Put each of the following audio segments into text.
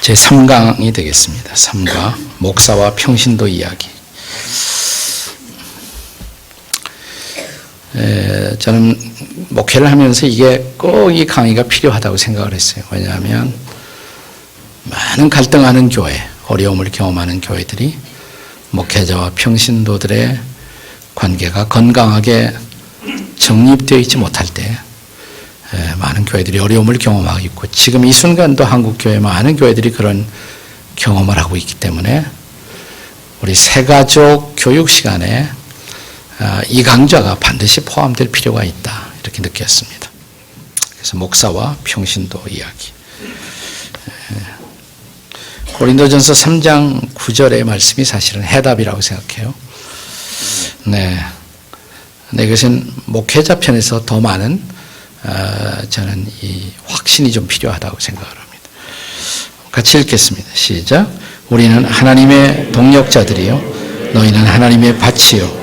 제3강이 되겠습니다. 3강 목사와 평신도 이야기. 저는 목회를 하면서 이게 꼭 이 강의가 필요하다고 생각을 했어요. 왜냐하면 많은 갈등하는 교회, 어려움을 경험하는 교회들이 목회자와 평신도들의 관계가 건강하게 정립되어 있지 못할 때 많은 교회들이 어려움을 경험하고 있고, 지금 이 순간도 한국 교회 많은 교회들이 그런 경험을 하고 있기 때문에 우리 새가족 교육 시간에 이 강좌가 반드시 포함될 필요가 있다, 이렇게 느꼈습니다. 그래서 목사와 평신도 이야기. 고린도전서 3장 9절의 말씀이 사실은 해답이라고 생각해요. 네, 이것은 목회자 편에서 더 많은 저는 이 확신이 좀 필요하다고 생각을 합니다. 같이 읽겠습니다. 시작. 우리는 하나님의 동역자들이요, 너희는 하나님의 밭이요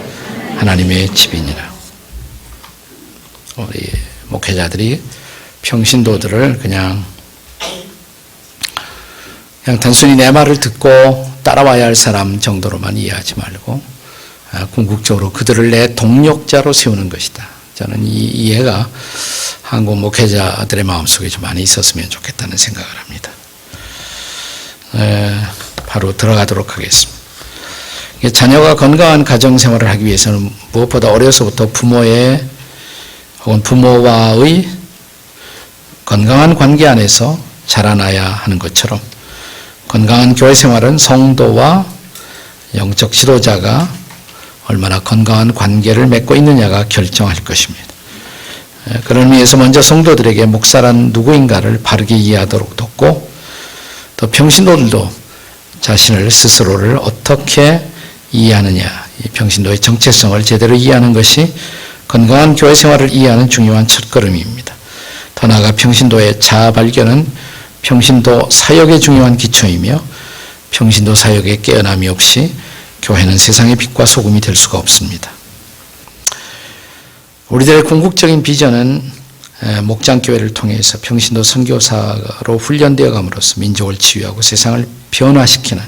하나님의 집이니라. 우리 목회자들이 평신도들을 그냥 단순히 내 말을 듣고 따라와야 할 사람 정도로만 이해하지 말고 궁극적으로 그들을 내 동역자로 세우는 것이다. 저는 이 이해가 한국 목회자들의 마음속에 좀 많이 있었으면 좋겠다는 생각을 합니다. 바로 들어가도록 하겠습니다. 자녀가 건강한 가정생활을 하기 위해서는 무엇보다 어려서부터 부모의 혹은 부모와의 건강한 관계 안에서 자라나야 하는 것처럼, 건강한 교회 생활은 성도와 영적 지도자가 얼마나 건강한 관계를 맺고 있느냐가 결정할 것입니다. 그런 의미에서 먼저 성도들에게 목사란 누구인가를 바르게 이해하도록 돕고, 또 평신도들도 자신을 스스로를 어떻게 이해하느냐, 이 평신도의 정체성을 제대로 이해하는 것이 건강한 교회 생활을 이해하는 중요한 첫걸음입니다. 더 나아가 평신도의 자아 발견은 평신도 사역의 중요한 기초이며, 평신도 사역의 깨어남이 없이 교회는 세상의 빛과 소금이 될 수가 없습니다. 우리들의 궁극적인 비전은 목장교회를 통해서 평신도 선교사로 훈련되어 감으로써 민족을 치유하고 세상을 변화시키는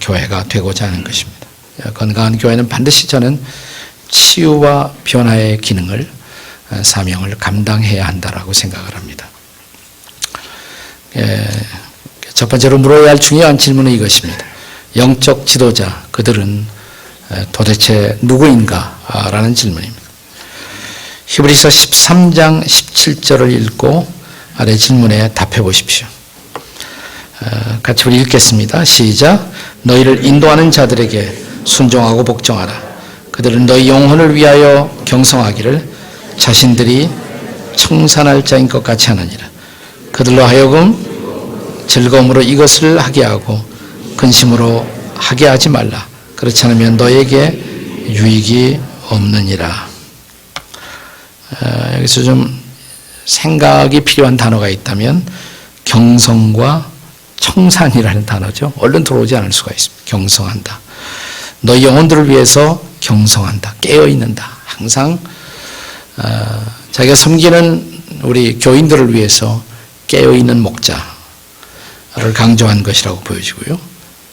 교회가 되고자 하는 것입니다. 건강한 교회는 반드시 저는 치유와 변화의 기능을, 사명을 감당해야 한다라고 생각을 합니다. 첫 번째로 물어야 할 중요한 질문은 이것입니다. 영적 지도자, 그들은 도대체 누구인가? 라는 질문입니다. 히브리서 13장 17절을 읽고 아래 질문에 답해 보십시오. 같이 우리 읽겠습니다. 시작. 너희를 인도하는 자들에게 순종하고 복종하라. 그들은 너희 영혼을 위하여 경성하기를 자신들이 청산할 자인 것 같이 하느니라. 그들로 하여금 즐거움으로 이것을 하게 하고 근심으로 하게 하지 말라. 그렇지 않으면 너에게 유익이 없느니라. 여기서 좀 생각이 필요한 단어가 있다면 경성과 청산이라는 단어죠. 얼른 들어오지 않을 수가 있습니다. 경성한다. 너희 영혼들을 위해서 경성한다. 깨어있는다. 항상 자기가 섬기는 우리 교인들을 위해서 깨어있는 목자를 강조한 것이라고 보여지고요.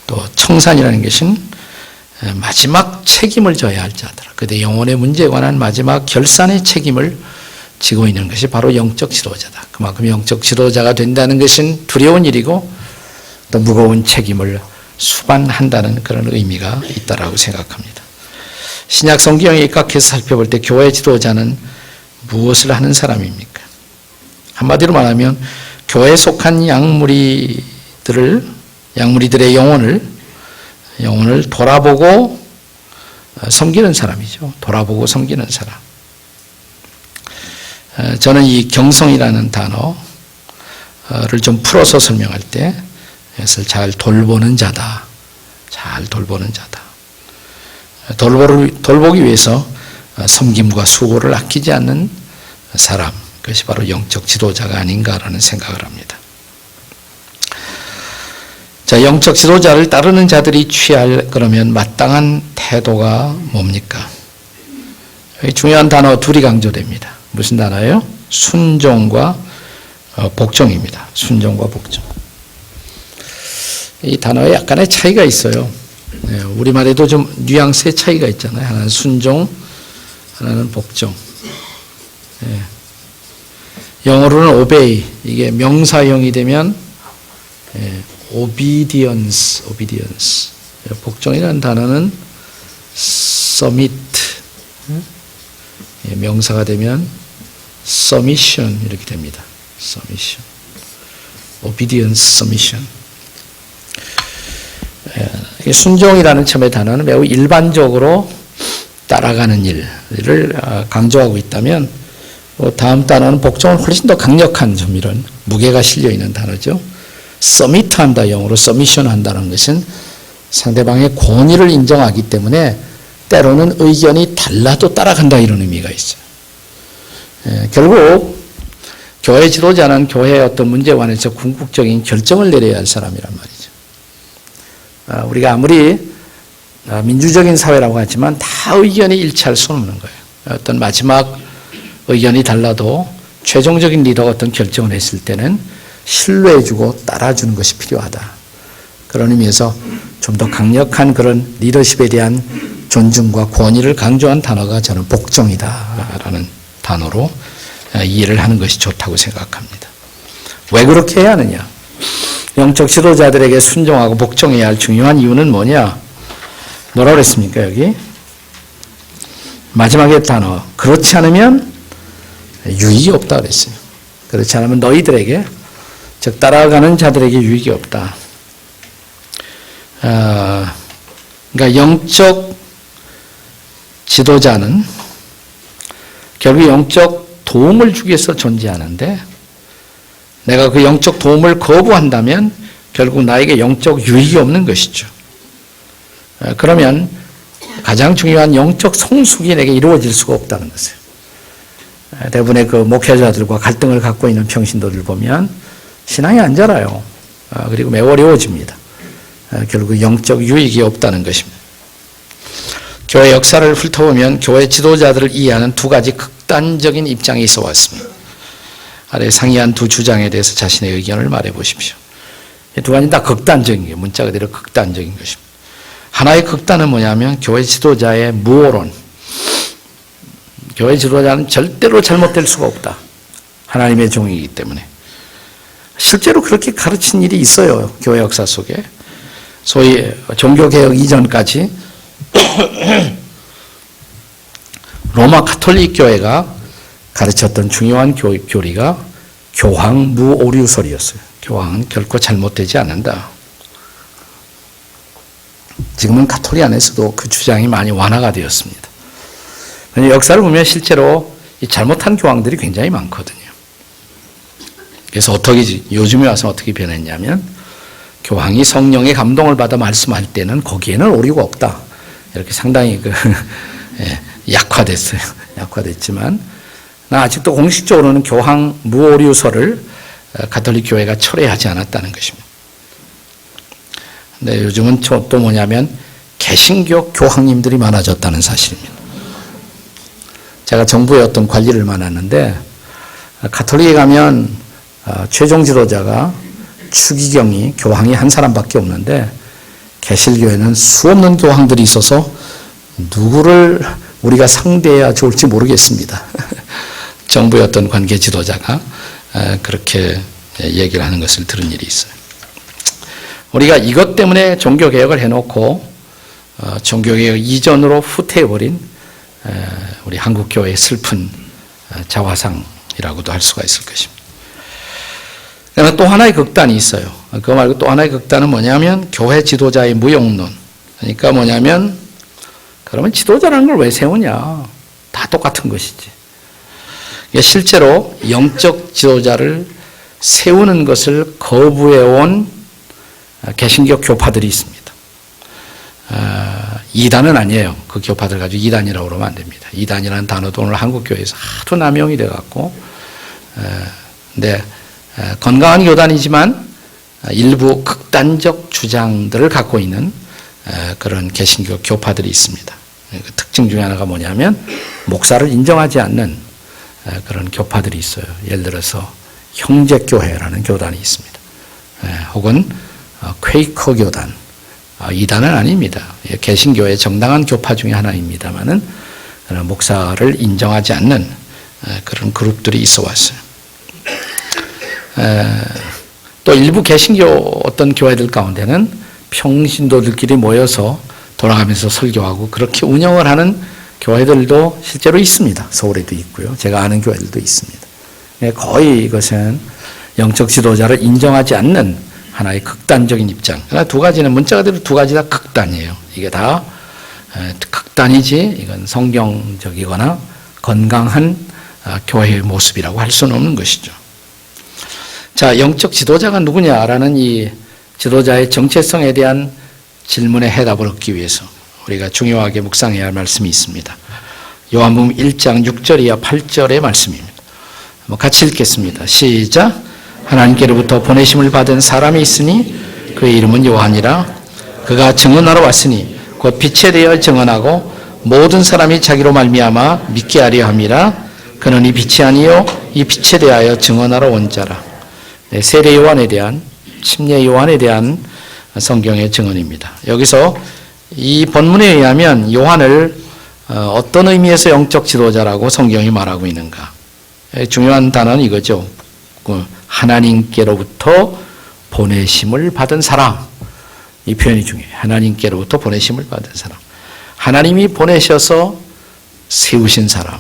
또 청산이라는 것은 마지막 책임을 져야 할 자들, 그들의 영혼의 문제에 관한 마지막 결산의 책임을 지고 있는 것이 바로 영적 지도자다. 그만큼 영적 지도자가 된다는 것은 두려운 일이고 또 무거운 책임을 수반한다는 그런 의미가 있다라고 생각합니다. 신약 성경에 입각해서 살펴볼 때 교회 지도자는 무엇을 하는 사람입니까? 한마디로 말하면 교회에 속한 양무리들의 영혼을 돌아보고 섬기는 사람이죠. 돌아보고 섬기는 사람. 저는 이 경성이라는 단어를 좀 풀어서 설명할 때 이것을 잘 돌보는 자다. 잘 돌보는 자다. 돌보기 위해서 섬김과 수고를 아끼지 않는 사람. 그것이 바로 영적 지도자가 아닌가라는 생각을 합니다. 자, 영적 지도자를 따르는 자들이 취할 그러면 마땅한 태도가 뭡니까? 여기 중요한 단어 둘이 강조됩니다. 무슨 단어예요? 순종과 복종입니다. 순종과 복종. 이 단어에 약간의 차이가 있어요. 우리말에도 좀 뉘앙스의 차이가 있잖아요. 하나는 순종, 하나는 복종. 영어로는 obey, 이게 명사형이 되면 obedience. 복종이라는 단어는 submit, 명사가 되면 submission 이렇게 됩니다. submission, obedience, submission. 순종이라는 첨의 단어는 매우 일반적으로 따라가는 일을 강조하고 있다면, 다음 단어는 복종은 훨씬 더 강력한 좀 이런 무게가 실려 있는 단어죠. 서밋한다, 영어로 서미션 한다는 것은 상대방의 권위를 인정하기 때문에 때로는 의견이 달라도 따라간다, 이런 의미가 있어요. 결국 교회 지도자는 교회의 어떤 문제에 관해서 궁극적인 결정을 내려야 할 사람이란 말이죠. 우리가 아무리 민주적인 사회라고 하지만 다 의견이 일치할 수는 없는 거예요. 어떤 마지막 의견이 달라도 최종적인 리더가 어떤 결정을 했을 때는 신뢰해주고 따라주는 것이 필요하다. 그런 의미에서 좀 더 강력한 그런 리더십에 대한 존중과 권위를 강조한 단어가 저는 복종이다라는 단어로 이해를 하는 것이 좋다고 생각합니다. 왜 그렇게 해야 하느냐? 영적 지도자들에게 순종하고 복종해야 할 중요한 이유는 뭐냐? 뭐라고 그랬습니까, 여기? 마지막에 단어, 그렇지 않으면 유익이 없다 그랬어요. 그렇지 않으면 너희들에게, 즉 따라가는 자들에게 유익이 없다. 그러니까 영적 지도자는 결국 영적 도움을 주기 위해서 존재하는데, 내가 그 영적 도움을 거부한다면 결국 나에게 영적 유익이 없는 것이죠. 그러면 가장 중요한 영적 성숙이 내게 이루어질 수가 없다는 것이에요. 대부분의 그 목회자들과 갈등을 갖고 있는 평신도들 보면 신앙이 안 자라요. 그리고 매우 어려워집니다. 결국 영적 유익이 없다는 것입니다. 교회 역사를 훑어보면 교회 지도자들을 이해하는 두 가지 극단적인 입장이 있어 왔습니다. 아래 상이한 두 주장에 대해서 자신의 의견을 말해 보십시오. 이 두 가지 다 극단적인 게, 문자 그대로 극단적인 것입니다. 하나의 극단은 뭐냐면 교회 지도자의 무오론. 교회 지도자는 절대로 잘못될 수가 없다. 하나님의 종이기 때문에. 실제로 그렇게 가르친 일이 있어요. 교회 역사 속에. 소위 종교개혁 이전까지 로마 가톨릭 교회가 가르쳤던 중요한 교리가 교황무오류설이었어요. 교황은 결코 잘못되지 않는다. 지금은 가톨릭 안에서도 그 주장이 많이 완화가 되었습니다. 역사를 보면 실제로 잘못한 교황들이 굉장히 많거든요. 그래서 요즘에 와서 어떻게 변했냐면, 교황이 성령의 감동을 받아 말씀할 때는 거기에는 오류가 없다. 이렇게 상당히 약화됐어요. 약화됐지만, 아직도 공식적으로는 교황 무오류설을 가톨릭 교회가 철회하지 않았다는 것입니다. 근데 요즘은 또 뭐냐면 개신교 교황님들이 많아졌다는 사실입니다. 제가 정부의 어떤 관리를 맡았는데, 가톨릭에 가면 최종 지도자가 추기경이 교황이 한 사람밖에 없는데, 개실교회는 수없는 교황들이 있어서 누구를 우리가 상대해야 좋을지 모르겠습니다. 정부의 어떤 관계 지도자가 그렇게 얘기를 하는 것을 들은 일이 있어요. 우리가 이것 때문에 종교개혁을 해놓고 종교개혁 이전으로 후퇴해버린 우리 한국교회의 슬픈 자화상이라고도 할 수가 있을 것입니다. 그러나 또 하나의 극단이 있어요. 그거 말고 또 하나의 극단은 뭐냐면 교회 지도자의 무용론. 그러니까 뭐냐면, 그러면 지도자라는 걸 왜 세우냐. 다 똑같은 것이지. 실제로 영적 지도자를 세우는 것을 거부해온 개신교 교파들이 있습니다. 이단은 아니에요. 그 교파들 가지고 이단이라고 그러면 안 됩니다. 이단이라는 단어도 오늘 한국교회에서 하도 남용이 돼갖고, 근데 건강한 교단이지만 일부 극단적 주장들을 갖고 있는 그런 개신교 교파들이 있습니다. 그 특징 중에 하나가 뭐냐면 목사를 인정하지 않는 그런 교파들이 있어요. 예를 들어서 형제교회라는 교단이 있습니다. 혹은 퀘이커 교단, 이단은 아닙니다. 개신교의 정당한 교파 중에 하나입니다만은 목사를 인정하지 않는 그런 그룹들이 있어 왔어요. 또 일부 개신교 어떤 교회들 가운데는 평신도들끼리 모여서 돌아가면서 설교하고 그렇게 운영을 하는 교회들도 실제로 있습니다. 서울에도 있고요. 제가 아는 교회들도 있습니다. 거의 이것은 영적 지도자를 인정하지 않는 하나의 극단적인 입장. 그러나 두 가지는 문자 그대로 두 가지 다 극단이에요. 이게 다 극단이지 이건 성경적이거나 건강한 교회의 모습이라고 할 수는 없는 것이죠. 자, 영적 지도자가 누구냐라는 이 지도자의 정체성에 대한 질문에 해답을 얻기 위해서 우리가 중요하게 묵상해야 할 말씀이 있습니다. 요한복음 1장 6절 이하 8절의 말씀입니다. 같이 읽겠습니다. 시작. 하나님께로부터 보내심을 받은 사람이 있으니 그의 이름은 요한이라. 그가 증언하러 왔으니 곧 빛에 대하여 증언하고 모든 사람이 자기로 말미암아 믿게 하려 함이라. 그는 이 빛이 아니요 이 빛에 대하여 증언하러 온 자라. 세례 요한에 대한 침례 요한에 대한 성경의 증언입니다. 여기서 이 본문에 의하면 요한을 어떤 의미에서 영적 지도자라고 성경이 말하고 있는가? 중요한 단어는 이거죠. 하나님께로부터 보내심을 받은 사람. 이 표현이 중요해요. 하나님께로부터 보내심을 받은 사람. 하나님이 보내셔서 세우신 사람.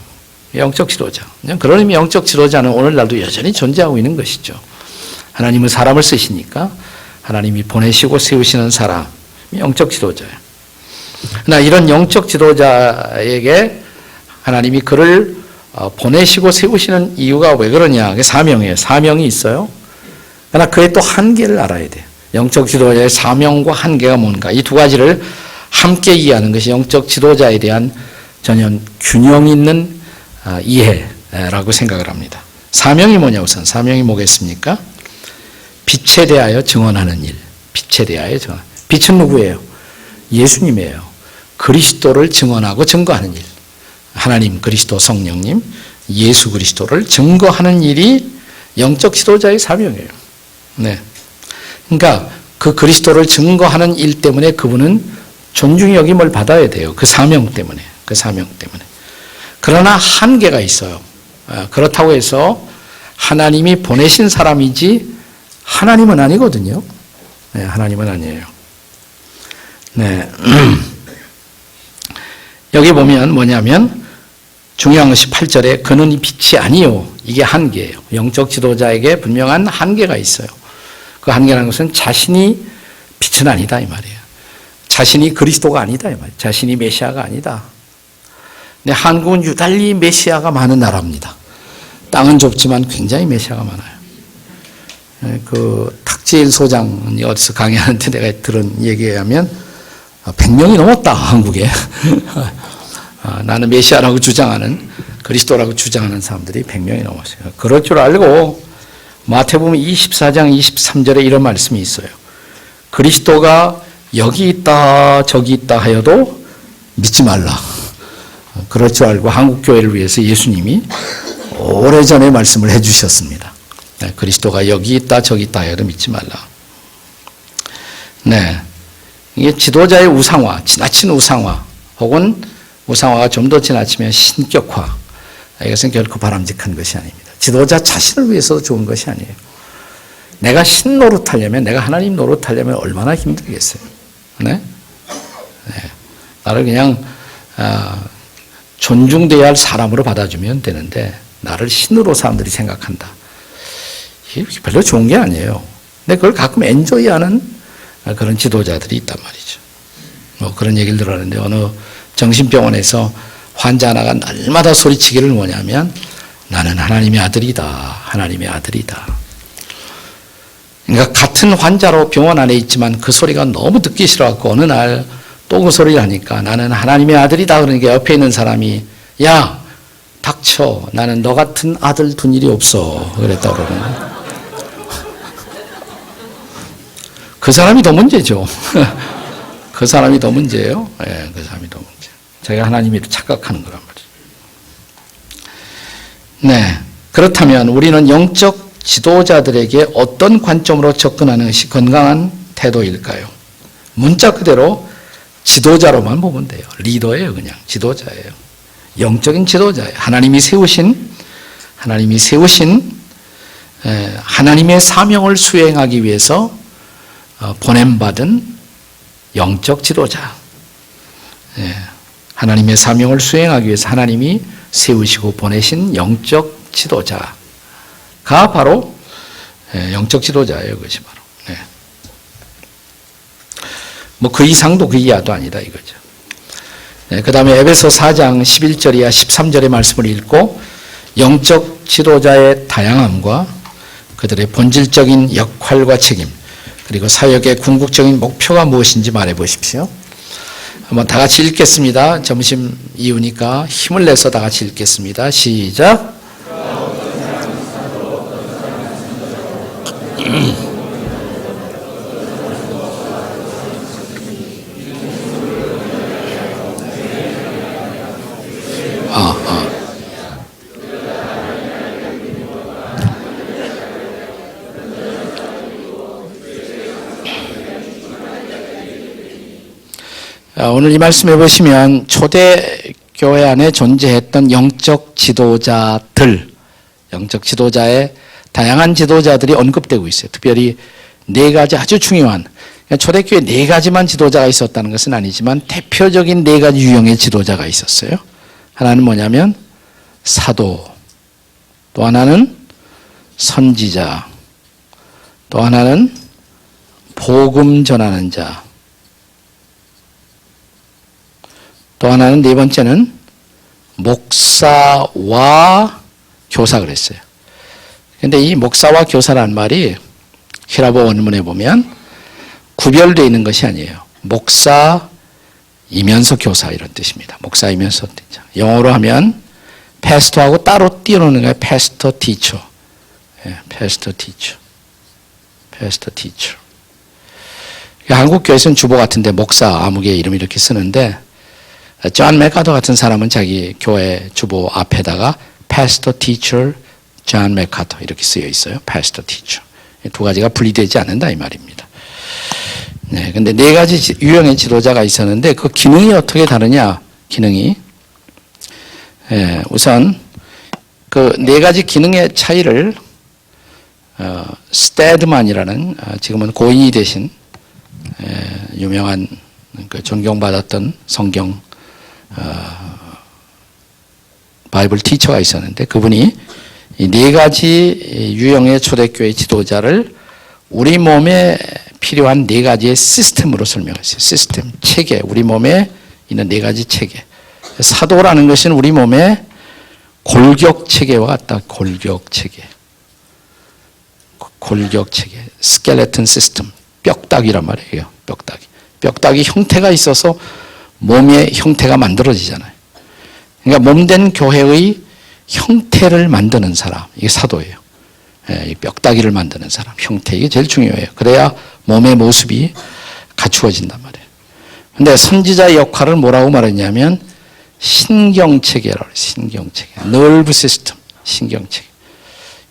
영적 지도자. 그런 의미 영적 지도자는 오늘날도 여전히 존재하고 있는 것이죠. 하나님은 사람을 쓰시니까 하나님이 보내시고 세우시는 사람이 영적 지도자예요. 그러나 이런 영적 지도자에게 하나님이 그를 보내시고 세우시는 이유가 왜 그러냐? 그게 사명이에요. 사명이 있어요. 그러나 그의 또 한계를 알아야 돼요. 영적 지도자의 사명과 한계가 뭔가. 이 두 가지를 함께 이해하는 것이 영적 지도자에 대한 전혀 균형 있는 이해라고 생각을 합니다. 사명이 뭐냐 우선. 사명이 뭐겠습니까? 빛에 대하여 증언하는 일. 빛에 대하여 증언. 빛은 누구예요? 예수님이에요. 그리스도를 증언하고 증거하는 일. 하나님, 그리스도, 성령님, 예수 그리스도를 증거하는 일이 영적 지도자의 사명이에요. 네. 그러니까 그 그리스도를 증거하는 일 때문에 그분은 존중이 여김을 받아야 돼요. 그 사명 때문에. 그 사명 때문에. 그러나 한계가 있어요. 그렇다고 해서 하나님이 보내신 사람이지 하나님은 아니거든요. 네, 하나님은 아니에요. 네. 여기 보면 뭐냐면 중요한 것이 8절에 그는 이 빛이 아니요. 이게 한계예요. 영적 지도자에게 분명한 한계가 있어요. 그 한계라는 것은 자신이 빛은 아니다 이 말이에요. 자신이 그리스도가 아니다 이 말이에요. 자신이 메시아가 아니다. 근데 한국은 유달리 메시아가 많은 나라입니다. 땅은 좁지만 굉장히 메시아가 많아요. 그 탁지일 소장이 어디서 강의하는데 내가 들은 얘기에 하면 100명이 넘었다 한국에. 나는 메시아라고 주장하는 그리스도라고 주장하는 사람들이 100명이 넘었어요. 그럴 줄 알고 마태복음 24장 23절에 이런 말씀이 있어요. 그리스도가 여기 있다 저기 있다 하여도 믿지 말라. 그럴 줄 알고 한국교회를 위해서 예수님이 오래전에 말씀을 해주셨습니다. 네, 그리스도가 여기 있다 저기 있다 해도 믿지 말라. 네, 이게 지도자의 우상화, 지나친 우상화 혹은 우상화가 좀 더 지나치면 신격화. 이것은 결코 바람직한 것이 아닙니다. 지도자 자신을 위해서도 좋은 것이 아니에요. 내가 신 노릇하려면, 내가 하나님 노릇하려면 얼마나 힘들겠어요. 네? 네. 나를 그냥 존중돼야 할 사람으로 받아주면 되는데 나를 신으로 사람들이 생각한다. 이게 별로 좋은 게 아니에요. 근데 그걸 가끔 엔조이하는 그런 지도자들이 있단 말이죠. 뭐 그런 얘기를 들었는데 어느 정신병원에서 환자 하나가 날마다 소리치기를 뭐냐면 나는 하나님의 아들이다. 하나님의 아들이다. 그러니까 같은 환자로 병원 안에 있지만 그 소리가 너무 듣기 싫어갖고 어느 날 또 그 소리를 하니까 나는 하나님의 아들이다. 그러니까 옆에 있는 사람이 야 닥쳐. 나는 너 같은 아들 둔 일이 없어. 그랬다고 그러는 그 사람이 더 문제죠. 그 사람이 더 문제예요. 네, 그 사람이 더 문제. 자기가 하나님이 착각하는 거란 말이에요. 네, 그렇다면 우리는 영적 지도자들에게 어떤 관점으로 접근하는 것이 건강한 태도일까요? 문자 그대로 지도자로만 보면 돼요. 리더예요, 그냥. 지도자예요. 영적인 지도자예요. 하나님이 세우신 하나님의 사명을 수행하기 위해서 보냄받은 영적 지도자. 하나님의 사명을 수행하기 위해서 하나님이 세우시고 보내신 영적 지도자가 바로 영적 지도자예요. 그것이 바로. 뭐 그 이상도 그 이하도 아니다 이거죠. 그 다음에 에베소 4장 11절 이하 13절의 말씀을 읽고 영적 지도자의 다양함과 그들의 본질적인 역할과 책임 그리고 사역의 궁극적인 목표가 무엇인지 말해 보십시오. 한번 다 같이 읽겠습니다. 점심 이후니까 힘을 내서 다 같이 읽겠습니다. 시작. 오늘 이 말씀해 보시면 초대교회 안에 존재했던 영적 지도자들, 영적 지도자의 다양한 지도자들이 언급되고 있어요. 특별히 네 가지 아주 중요한, 초대교회 네 가지만 지도자가 있었다는 것은 아니지만 대표적인 네 가지 유형의 지도자가 있었어요. 하나는 뭐냐면 사도, 또 하나는 선지자, 또 하나는 복음 전하는 자, 또 하나는 네 번째는 목사와 교사 그랬어요. 그런데 이 목사와 교사라는 말이 히라보 원문에 보면 구별되어 있는 것이 아니에요. 목사이면서 교사 이런 뜻입니다. 목사이면서 뜻이죠. 영어로 하면 패스터하고 따로 띄어놓는 거예요. 패스터 티처. 패스터 티처. 패스터 티처. 한국 교회에서는 주보 같은데 목사 아무개 이름 이렇게 쓰는데 존 맥카터 같은 사람은 자기 교회 주보 앞에다가 패스터 티처 존 맥카터 이렇게 쓰여 있어요. 패스터 티처. 두 가지가 분리되지 않는다 이 말입니다. 네, 근데 네 가지 유형의 지도자가 있었는데 그 기능이 어떻게 다르냐? 기능이 우선 그 네 가지 기능의 차이를 스테드만이라는 지금은 고인이 되신 유명한 그 존경받았던 성경 바이블 티처가 있었는데 그분이 이 네 가지 유형의 초대교회 지도자를 우리 몸에 필요한 네 가지의 시스템으로 설명했어요. 시스템, 체계, 우리 몸에 있는 네 가지 체계. 사도라는 것은 우리 몸의 골격 체계와 같다. 골격 체계. 골격 체계. 스켈레톤 시스템. 뼈다귀란 말이에요. 뼈다귀. 뼈다귀 형태가 있어서 몸의 형태가 만들어지잖아요. 그러니까 몸된 교회의 형태를 만드는 사람. 이게 사도예요. 이 뼈다귀를 만드는 사람. 형태. 이게 제일 중요해요. 그래야 몸의 모습이 갖추어진단 말이에요. 근데 선지자의 역할을 뭐라고 말했냐면 신경체계라고 해요. 신경체계. nerve system. 신경체계.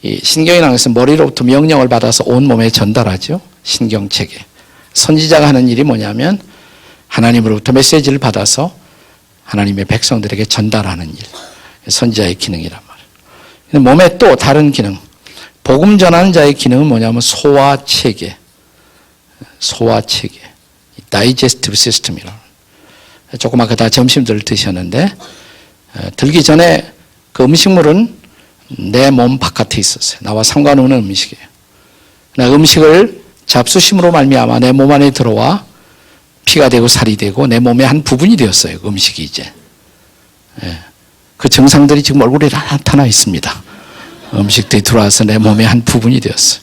이 신경이라는 것은 머리로부터 명령을 받아서 온 몸에 전달하죠. 신경체계. 선지자가 하는 일이 뭐냐면 하나님으로부터 메시지를 받아서 하나님의 백성들에게 전달하는 일. 선지자의 기능이란 말이에요. 몸에 또 다른 기능. 복음 전하는 자의 기능은 뭐냐면 소화체계. 소화체계. 다이제스티브 시스템이라고. 조금 아까 다 점심들 드셨는데 들기 전에 그 음식물은 내 몸 바깥에 있었어요. 나와 상관없는 음식이에요. 나 음식을 잡수심으로 말미암아 내 몸 안에 들어와 피가 되고 살이 되고 내 몸의 한 부분이 되었어요. 그 음식이 이제. 그 증상들이 지금 얼굴에 나타나 있습니다. 음식들이 들어와서 내 몸의 한 부분이 되었어요.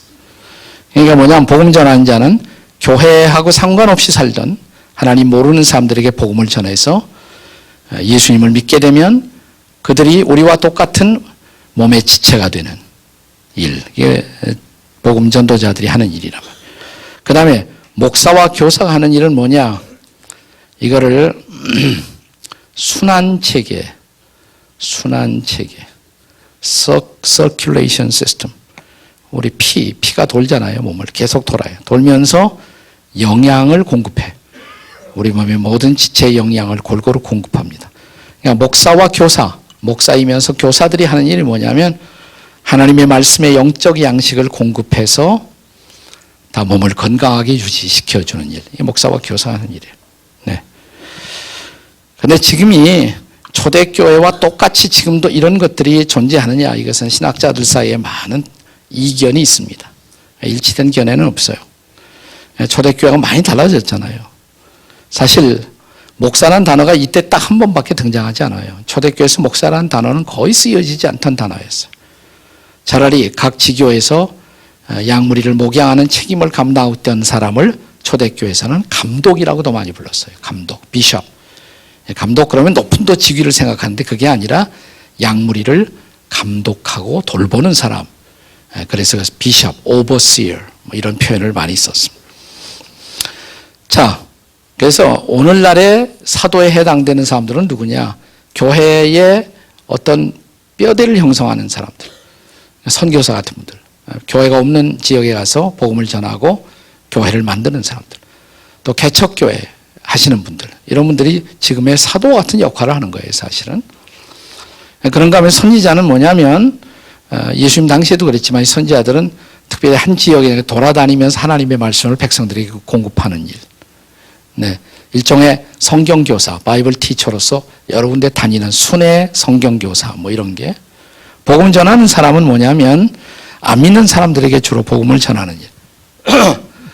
그러니까 뭐냐면 복음 전하는 자는 교회하고 상관없이 살던 하나님 모르는 사람들에게 복음을 전해서 예수님을 믿게 되면 그들이 우리와 똑같은 몸의 지체가 되는 일. 이게 복음 전도자들이 하는 일이란 말이에요. 그 다음에 목사와 교사가 하는 일은 뭐냐? 이거를 순환체계, circulation system. 우리 피가 돌잖아요. 몸을 계속 돌아요. 돌면서 영양을 공급해. 우리 몸의 모든 지체의 영양을 골고루 공급합니다. 그러니까 목사와 교사, 목사이면서 교사들이 하는 일이 뭐냐면 하나님의 말씀의 영적 양식을 공급해서 다 몸을 건강하게 유지시켜주는 일. 이 목사와 교사가 하는 일이에요. 네. 근데 지금이 초대교회와 똑같이 지금도 이런 것들이 존재하느냐, 이것은 신학자들 사이에 많은 이견이 있습니다. 일치된 견해는 없어요. 초대교회가 많이 달라졌잖아요. 사실 목사라는 단어가 이때 딱 한 번밖에 등장하지 않아요. 초대교회에서 목사라는 단어는 거의 쓰여지지 않던 단어였어요. 차라리 각 지교에서 양무리를 목양하는 책임을 감당했던 사람을 초대교회에서는 감독이라고도 많이 불렀어요. 감독, 비숍. 감독 그러면 높은 도 직위를 생각하는데 그게 아니라 양무리를 감독하고 돌보는 사람. 그래서 비숍, 오버시어 이런 표현을 많이 썼습니다. 자, 그래서 오늘날의 사도에 해당되는 사람들은 누구냐? 교회의 어떤 뼈대를 형성하는 사람들, 선교사 같은 분들, 교회가 없는 지역에 가서 복음을 전하고 교회를 만드는 사람들, 또 개척교회 하시는 분들, 이런 분들이 지금의 사도 같은 역할을 하는 거예요, 사실은. 그런가 하면 선지자는 뭐냐면 예수님 당시에도 그랬지만 선지자들은 특별히 한 지역에 돌아다니면서 하나님의 말씀을 백성들에게 공급하는 일. 네, 일종의 성경교사, 바이블 티처로서 여러 군데 다니는 순회 성경교사 뭐 이런 게. 복음 전하는 사람은 뭐냐면 안 믿는 사람들에게 주로 복음을 전하는 일.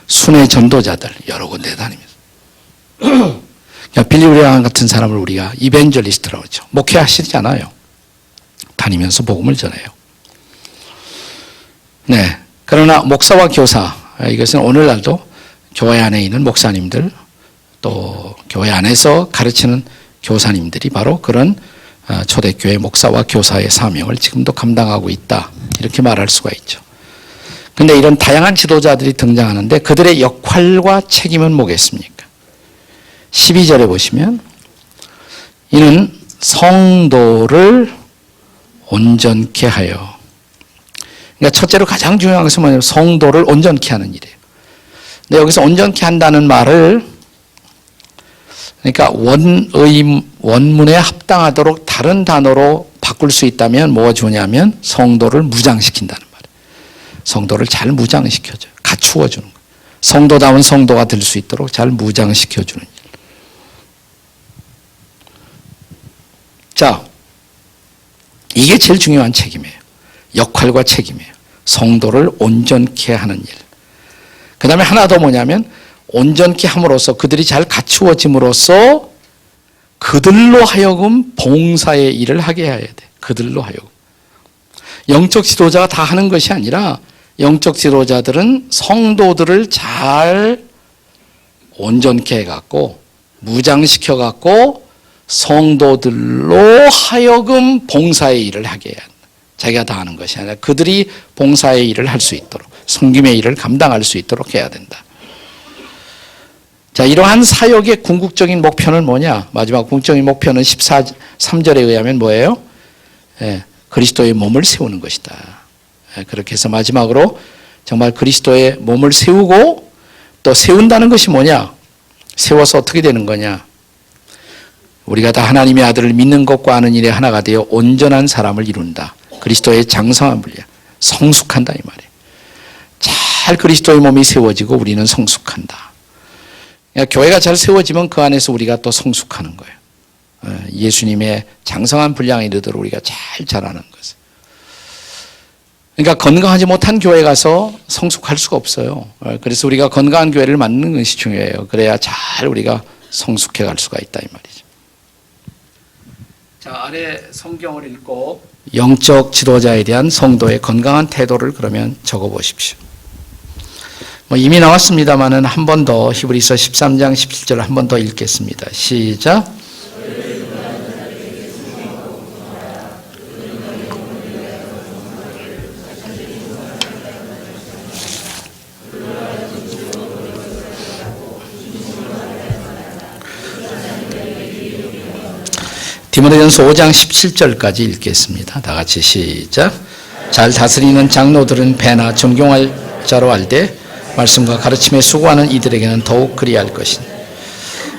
순회 전도자들 여러 군데 다니면서. 빌리 그레이엄 같은 사람을 우리가 이벤젤리스트라고 하죠. 목회하시지 않아요. 다니면서 복음을 전해요. 네, 그러나 목사와 교사, 이것은 오늘날도 교회 안에 있는 목사님들, 또 교회 안에서 가르치는 교사님들이 바로 그런 초대교회 목사와 교사의 사명을 지금도 감당하고 있다, 이렇게 말할 수가 있죠. 그런데 이런 다양한 지도자들이 등장하는데 그들의 역할과 책임은 뭐겠습니까? 12절에 보시면 이는 성도를 온전케 하여. 그러니까 첫째로 가장 중요한 것은 뭐냐면 성도를 온전케 하는 일이에요. 근데 여기서 온전케 한다는 말을, 그러니까 원문에 합당하도록 다른 단어로 바꿀 수 있다면 뭐가 좋냐면 성도를 무장시킨다는 말이에요. 성도를 잘 무장시켜줘요. 갖추어주는 거예요. 성도다운 성도가 될 수 있도록 잘 무장시켜주는 일. 자, 이게 제일 중요한 책임이에요. 역할과 책임이에요. 성도를 온전케 하는 일. 그 다음에 하나 더 뭐냐면 온전케 함으로써, 그들이 잘 갖추어짐으로써 그들로 하여금 봉사의 일을 하게 해야 돼. 그들로 하여금. 영적 지도자가 다 하는 것이 아니라 영적 지도자들은 성도들을 잘 온전케 해갖고 무장시켜 갖고 성도들로 하여금 봉사의 일을 하게 해야 한다. 자기가 다 하는 것이 아니라 그들이 봉사의 일을 할 수 있도록, 섬김의 일을 감당할 수 있도록 해야 된다. 자, 이러한 사역의 궁극적인 목표는 뭐냐? 마지막 궁극적인 목표는 13절에 의하면 뭐예요? 그리스도의 몸을 세우는 것이다. 그렇게 해서 마지막으로 정말 그리스도의 몸을 세우고, 또 세운다는 것이 뭐냐? 세워서 어떻게 되는 거냐? 우리가 다 하나님의 아들을 믿는 것과 아는 일에 하나가 되어 온전한 사람을 이룬다. 그리스도의 장성한 분량, 성숙한다 이 말이에요. 잘 그리스도의 몸이 세워지고 우리는 성숙한다. 그러니까 교회가 잘 세워지면 그 안에서 우리가 또 성숙하는 거예요. 예수님의 장성한 분량에 이르도록 우리가 잘 자라는 것을. 그러니까 건강하지 못한 교회 가서 성숙할 수가 없어요. 그래서 우리가 건강한 교회를 만드는 것이 중요해요. 그래야 잘 우리가 성숙해 갈 수가 있다 이 말이죠. 자, 아래 성경을 읽고 영적 지도자에 대한 성도의 건강한 태도를 그러면 적어 보십시오. 이미 나왔습니다만은 한 번 더 히브리서 13장 17절 한 번 더 읽겠습니다. 시작. 디모데전서 5장 17절까지 읽겠습니다. 다 같이 시작. 잘 다스리는 장로들은 배나 존경할 자로 알되 말씀과 가르침에 수고하는 이들에게는 더욱 그리할 것이니.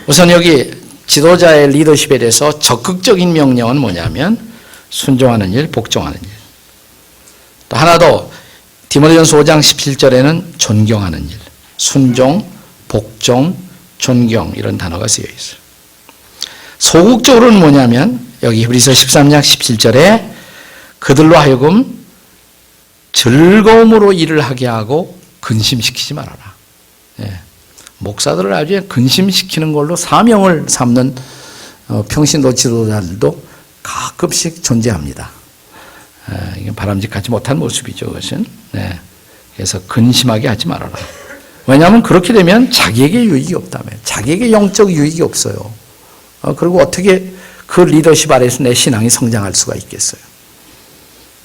우선 여기 지도자의 리더십에 대해서 적극적인 명령은 뭐냐면 순종하는 일, 복종하는 일. 또 하나 더 디모데전서 5장 17절에는 존경하는 일, 순종, 복종, 존경 이런 단어가 쓰여 있어요. 소극적으로는 뭐냐면 여기 히브리서 13장 17절에 그들로 하여금 즐거움으로 일을 하게 하고 근심시키지 말아라. 예. 목사들을 아주 근심시키는 걸로 사명을 삼는 평신도 지도자들도 가끔씩 존재합니다. 이게 바람직하지 못한 모습이죠, 그것은. 네. 그래서 근심하게 하지 말아라. 왜냐하면 그렇게 되면 자기에게 유익이 없다며. 자기에게 영적 유익이 없어요. 그리고 어떻게 그 리더십 아래에서 내 신앙이 성장할 수가 있겠어요.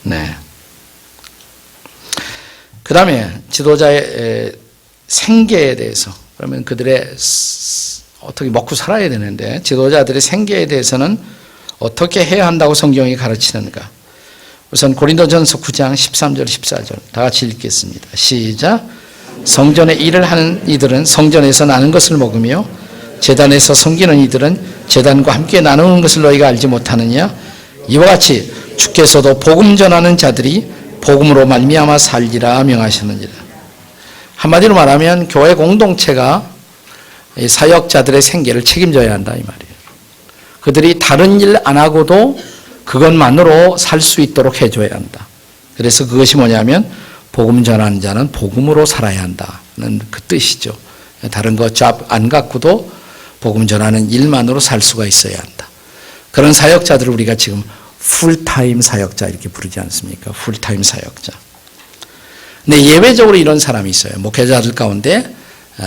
네. 그 다음에 지도자의 생계에 대해서, 그러면 그들의 어떻게 먹고 살아야 되는데 지도자들의 생계에 대해서는 어떻게 해야 한다고 성경이 가르치는가. 우선 고린도전서 9장 13절 14절 다 같이 읽겠습니다. 시작. 성전에 일을 하는 이들은 성전에서 나는 것을 먹으며 제단에서 섬기는 이들은 제단과 함께 나누는 것을 너희가 알지 못하느냐. 이와 같이 주께서도 복음 전하는 자들이 복음으로 말미암아 살리라 명하셨느니라. 한마디로 말하면 교회 공동체가 사역자들의 생계를 책임져야 한다 이 말이에요. 그들이 다른 일 안 하고도 그것만으로 살 수 있도록 해줘야 한다. 그래서 그것이 뭐냐면 복음 전하는 자는 복음으로 살아야 한다는 그 뜻이죠. 다른 거 잡 안 갖고도 복음 전하는 일만으로 살 수가 있어야 한다. 그런 사역자들을 우리가 지금 풀타임 사역자 이렇게 부르지 않습니까? 풀타임 사역자. 근데 예외적으로 이런 사람이 있어요. 목회자들 가운데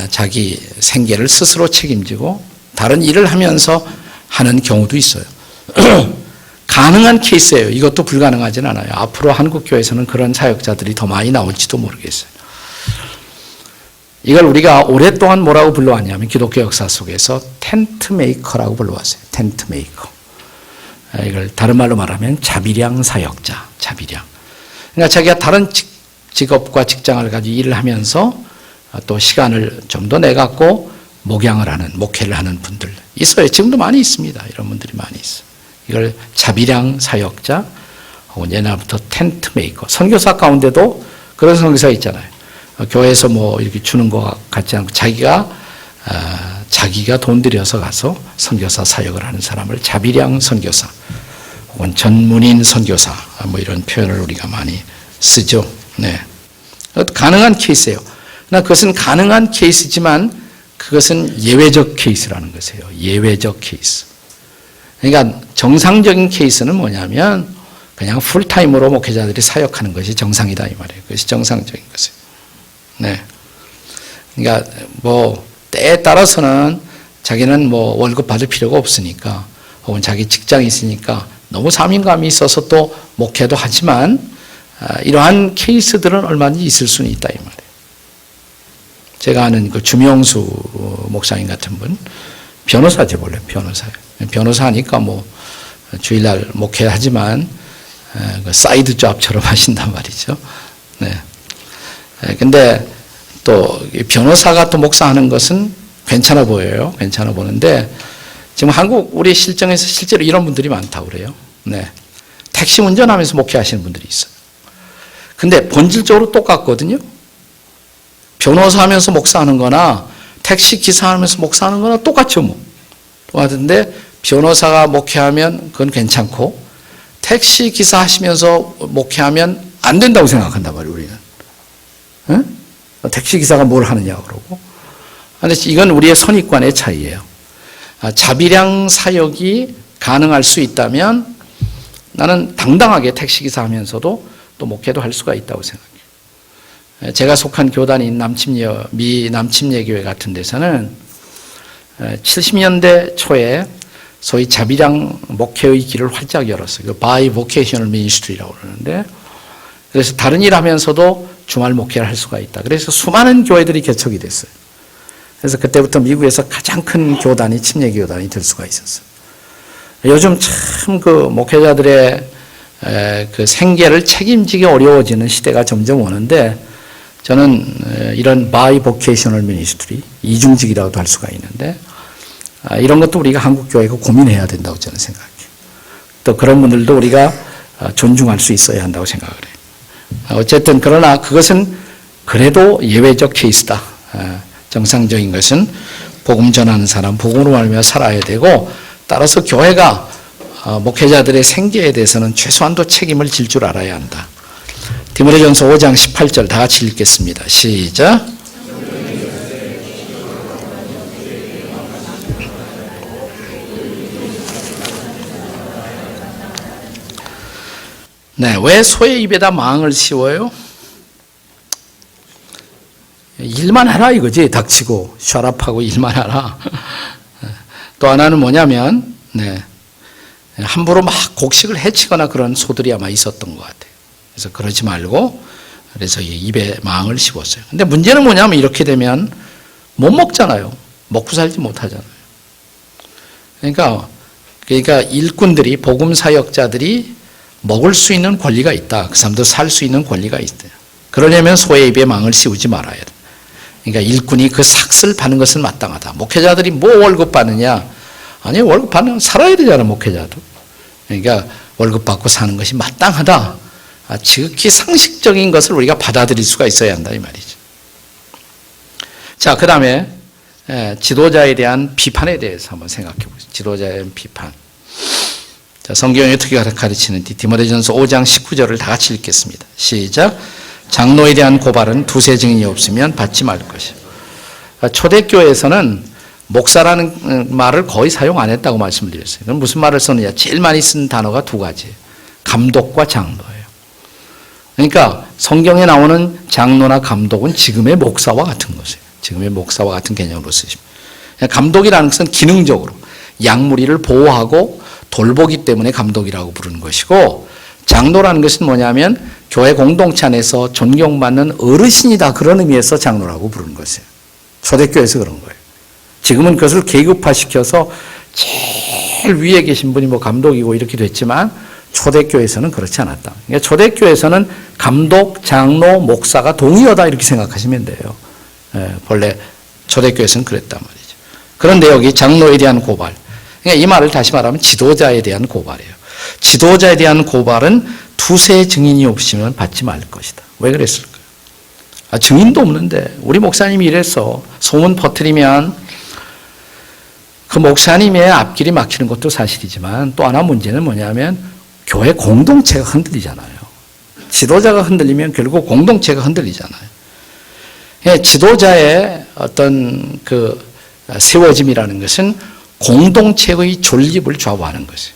자기 생계를 스스로 책임지고 다른 일을 하면서 하는 경우도 있어요. 가능한 케이스예요. 이것도 불가능하진 않아요. 앞으로 한국교회에서는 그런 사역자들이 더 많이 나올지도 모르겠어요. 이걸 우리가 오랫동안 뭐라고 불러왔냐면 기독교 역사 속에서 텐트 메이커라고 불러왔어요. 텐트 메이커. 이걸 다른 말로 말하면 자비량 사역자, 자비량. 그러니까 자기가 다른 직업과 직장을 가지고 일을 하면서 또 시간을 좀 더 내갖고 목양을 하는, 목회를 하는 분들 있어요. 지금도 많이 있습니다. 이런 분들이 많이 있어요. 이걸 자비량 사역자, 혹은 옛날부터 텐트 메이커. 선교사 가운데도 그런 선교사 있잖아요. 교회에서 뭐 이렇게 주는 것 같지 않고 자기가 돈 들여서 가서 선교사 사역을 하는 사람을 자비량 선교사 혹은 전문인 선교사 뭐 이런 표현을 우리가 많이 쓰죠. 네. 가능한 케이스예요. 그러나 그것은 가능한 케이스지만 그것은 예외적 케이스라는 것이에요. 예외적 케이스. 그러니까 정상적인 케이스는 뭐냐면 그냥 풀타임으로 목회자들이 사역하는 것이 정상이다 이 말이에요. 그것이 정상적인 것이에요. 네. 그러니까 뭐 때에 따라서는 자기는 뭐 월급 받을 필요가 없으니까 혹은 자기 직장이 있으니까 너무 사명감이 있어서 또 목회도 하지만 이러한 케이스들은 얼마든지 있을 수는 있다 이 말이에요. 제가 아는 그 주명수 목사님 같은 분 변호사죠 원래 변호사예요. 변호사 하니까 뭐 주일날 목회하지만 그 사이드 잡처럼 하신단 말이죠. 네. 근데 또 변호사가 또 목사하는 것은 괜찮아 보여요. 괜찮아 보는데 지금 한국 우리 실정에서 실제로 이런 분들이 많다고 그래요. 네. 택시 운전하면서 목회하시는 분들이 있어요. 근데 본질적으로 똑같거든요. 변호사 하면서 목사하는 거나 택시 기사 하면서 목사하는 거나 똑같죠 뭐. 똑같은데 변호사가 목회하면 그건 괜찮고 택시 기사 하시면서 목회하면 안 된다고 생각한단 말이에요 우리는. 응? 택시 기사가 뭘 하느냐고 그러고. 근데 이건 우리의 선입관의 차이예요. 자비량 사역이 가능할 수 있다면 나는 당당하게 택시 기사 하면서도 또 목회도 할 수가 있다고 생각해요. 제가 속한 교단인 미 남침예교회 같은 데서는 70년대 초에 소위 자비량 목회의 길을 활짝 열었어요. 그 바이보케이셔널 미니스트리라고 그러는데 그래서 다른 일 하면서도 주말 목회를 할 수가 있다. 그래서 수많은 교회들이 개척이 됐어요. 그래서 그때부터 미국에서 가장 큰 교단이 침례교단이 될 수가 있었어요. 요즘 참 그 목회자들의 그 생계를 책임지기 어려워지는 시대가 점점 오는데 저는 이런 바이보케이셔널 미니스트리, 이중직이라고도 할 수가 있는데 이런 것도 우리가 한국교회가 고민해야 된다고 저는 생각해요. 또 그런 분들도 우리가 존중할 수 있어야 한다고 생각을 해요. 어쨌든 그러나 그것은 그래도 예외적 케이스다. 정상적인 것은 복음 전하는 사람, 복음으로 말미암아 살아야 되고 따라서 교회가 목회자들의 생계에 대해서는 최소한도 책임을 질 줄 알아야 한다. 디모데전서 5장 18절 다 같이 읽겠습니다. 시작. 네, 왜 소의 입에다 망을 씌워요? 일만 하라 이거지. 닥치고 샤랍하고 일만 하라. 또 하나는 뭐냐면 함부로 막 곡식을 해치거나 그런 소들이 아마 있었던 것 같아요. 그래서 그러지 말고 그래서 입에 망을 씌웠어요. 근데 문제는 뭐냐면 이렇게 되면 못 먹잖아요. 먹고 살지 못하잖아요. 그러니까 일꾼들이 복음 사역자들이 먹을 수 있는 권리가 있다. 그 사람도 살 수 있는 권리가 있대요. 그러려면 소의 입에 망을 씌우지 말아야 돼. 그러니까 일꾼이 그 삭슬 받는 것은 마땅하다. 목회자들이 뭐 월급 받느냐? 아니 월급 받는 살아야 되잖아 목회자도. 그러니까 월급 받고 사는 것이 마땅하다. 지극히 상식적인 것을 우리가 받아들일 수가 있어야 한다 이 말이죠. 자, 그 다음에 지도자에 대한 비판에 대해서 한번 생각해 보겠습니다. 지도자에 대한 비판. 자, 성경이 어떻게 가르치는지 디모데전서 5장 19절을 다 같이 읽겠습니다. 시작. 장로에 대한 고발은 두세 증인이 없으면 받지 말 것이요. 초대교회에서는 목사라는 말을 거의 사용 안 했다고 말씀을 드렸어요. 그럼 무슨 말을 썼느냐? 제일 많이 쓴 단어가 두 가지예요. 감독과 장로예요. 그러니까 성경에 나오는 장로나 감독은 지금의 목사와 같은 것이에요. 지금의 목사와 같은 개념으로 쓰십니다. 감독이라는 것은 기능적으로 양무리를 보호하고 돌보기 때문에 감독이라고 부르는 것이고, 장로라는 것은 뭐냐면 교회 공동체 안에서 존경받는 어르신이다, 그런 의미에서 장로라고 부르는 것이에요. 초대교회에서 그런 거예요. 지금은 그것을 계급화시켜서 제일 위에 계신 분이 뭐 감독이고 이렇게 됐지만 초대교회에서는 그렇지 않았다. 그러니까 초대교회에서는 감독, 장로, 목사가 동의어다 이렇게 생각하시면 돼요. 본래 초대교회에서는 그랬단 말이죠. 그런데 여기 장로에 대한 고발. 그러니까 이 말을 다시 말하면 지도자에 대한 고발이에요. 지도자에 대한 고발은 두세 증인이 없으면 받지 말 것이다. 왜 그랬을까요? 증인도 없는데 우리 목사님이 이래서 소문 퍼뜨리면 그 목사님의 앞길이 막히는 것도 사실이지만 또 하나 문제는 뭐냐면 교회 공동체가 흔들리잖아요. 지도자가 흔들리면 결국 공동체가 흔들리잖아요. 지도자의 어떤 그 세워짐이라는 것은 공동체의 존립을 좌우하는 것이에요.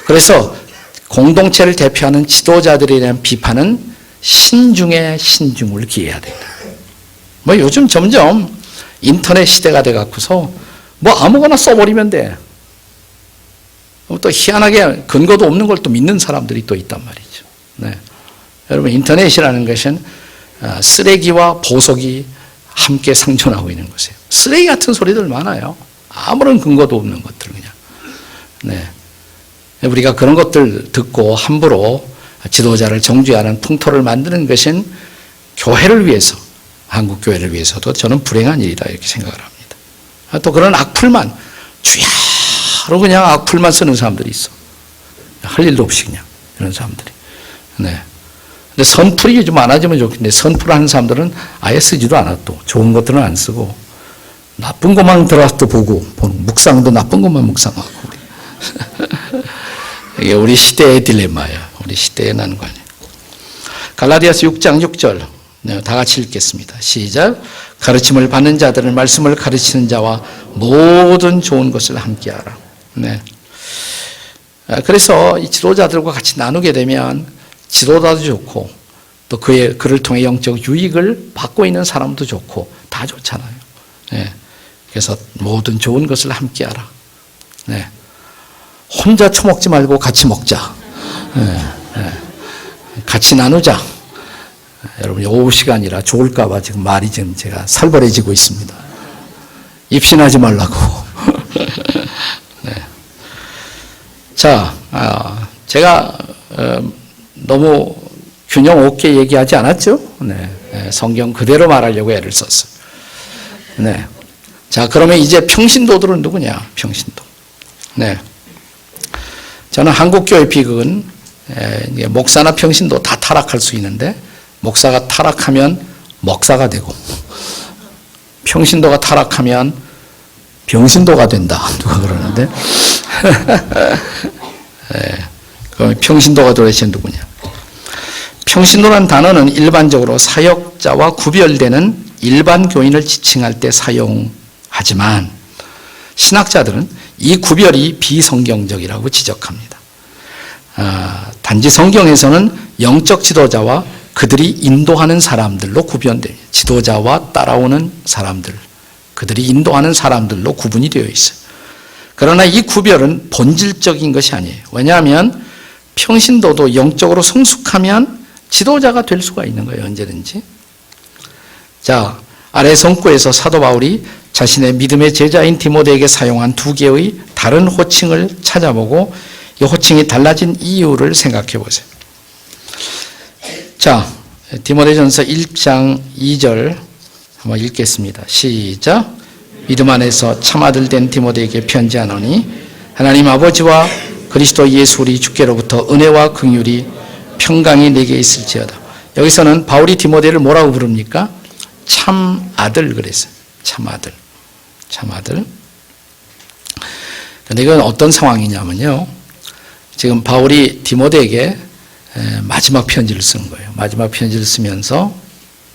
그래서 공동체를 대표하는 지도자들에 대한 비판은 신중에 신중을 기해야 된다. 뭐 요즘 점점 인터넷 시대가 돼 갖고서 뭐 아무거나 써버리면 돼. 또 희한하게 근거도 없는 걸 또 믿는 사람들이 또 있단 말이죠. 네. 여러분, 인터넷이라는 것은 쓰레기와 보석이 함께 상존하고 있는 것이에요. 쓰레기 같은 소리들 많아요. 아무런 근거도 없는 것들 그냥. 네. 우리가 그런 것들 듣고 함부로 지도자를 정죄하는 풍토를 만드는 것은 교회를 위해서, 한국 교회를 위해서도 저는 불행한 일이다 이렇게 생각을 합니다. 또 그런 악플만 주야로 그냥 악플만 쓰는 사람들이 있어. 할 일도 없이 그냥 이런 사람들이. 네. 근데 선풀이 좀 많아지면 좋겠는데 선풀하는 사람들은 아예 쓰지도 않아. 또 좋은 것들은 안 쓰고 나쁜 것만 들어와서 보고 묵상도 나쁜 것만 묵상하고. 이게 우리 시대의 딜레마야. 우리 시대의 난관이야. 갈라디아서 6장 6절 다 같이 읽겠습니다. 시작. 가르침을 받는 자들은 말씀을 가르치는 자와 모든 좋은 것을 함께하라. 네. 그래서 이 지도자들과 같이 나누게 되면 지도자도 좋고 또 그를 통해 영적 유익을 받고 있는 사람도 좋고 다 좋잖아요. 네. 그래서 모든 좋은 것을 함께하라. 네. 혼자 처먹지 말고 같이 먹자. 네. 네. 같이 나누자. 여러분, 오후 시간이라 좋을까봐 지금 말이 지금 제가 살벌해지고 있습니다. 입신하지 말라고. 네. 자, 제가 너무 균형 없게 얘기하지 않았죠? 네. 성경 그대로 말하려고 애를 썼어요. 네. 자, 그러면 이제 평신도들은 누구냐? 평신도. 네. 저는 한국교회 비극은 목사나 평신도 다 타락할 수 있는데 목사가 타락하면 먹사가 되고 평신도가 타락하면 병신도가 된다. 누가 그러는데. 네. 그럼 평신도가 도대체 누구냐? 평신도라는 단어는 일반적으로 사역자와 구별되는 일반 교인을 지칭할 때 사용하지만 신학자들은 이 구별이 비성경적이라고 지적합니다. 단지 성경에서는 영적 지도자와 그들이 인도하는 사람들로 구별돼요. 지도자와 따라오는 사람들, 그들이 인도하는 사람들로 구분이 되어 있어요. 그러나 이 구별은 본질적인 것이 아니에요. 왜냐하면 평신도도 영적으로 성숙하면 지도자가 될 수가 있는 거예요. 언제든지. 자, 아래 성구에서 사도 바울이 자신의 믿음의 제자인 디모데에게 사용한 두 개의 다른 호칭을 찾아보고 이 호칭이 달라진 이유를 생각해 보세요. 자, 디모데전서 1장 2절 한번 읽겠습니다. 시작. 믿음 안에서 참아들 된 디모데에게 편지하노니 하나님 아버지와 그리스도 예수 우리 주께로부터 은혜와 긍휼이 평강이 내게 있을지어다. 여기서는 바울이 디모데를 뭐라고 부릅니까? 참 아들 그랬어요. 참 아들. 참 아들. 그런데 이건 어떤 상황이냐면요. 지금 바울이 디모데에게 마지막 편지를 쓰는 거예요. 마지막 편지를 쓰면서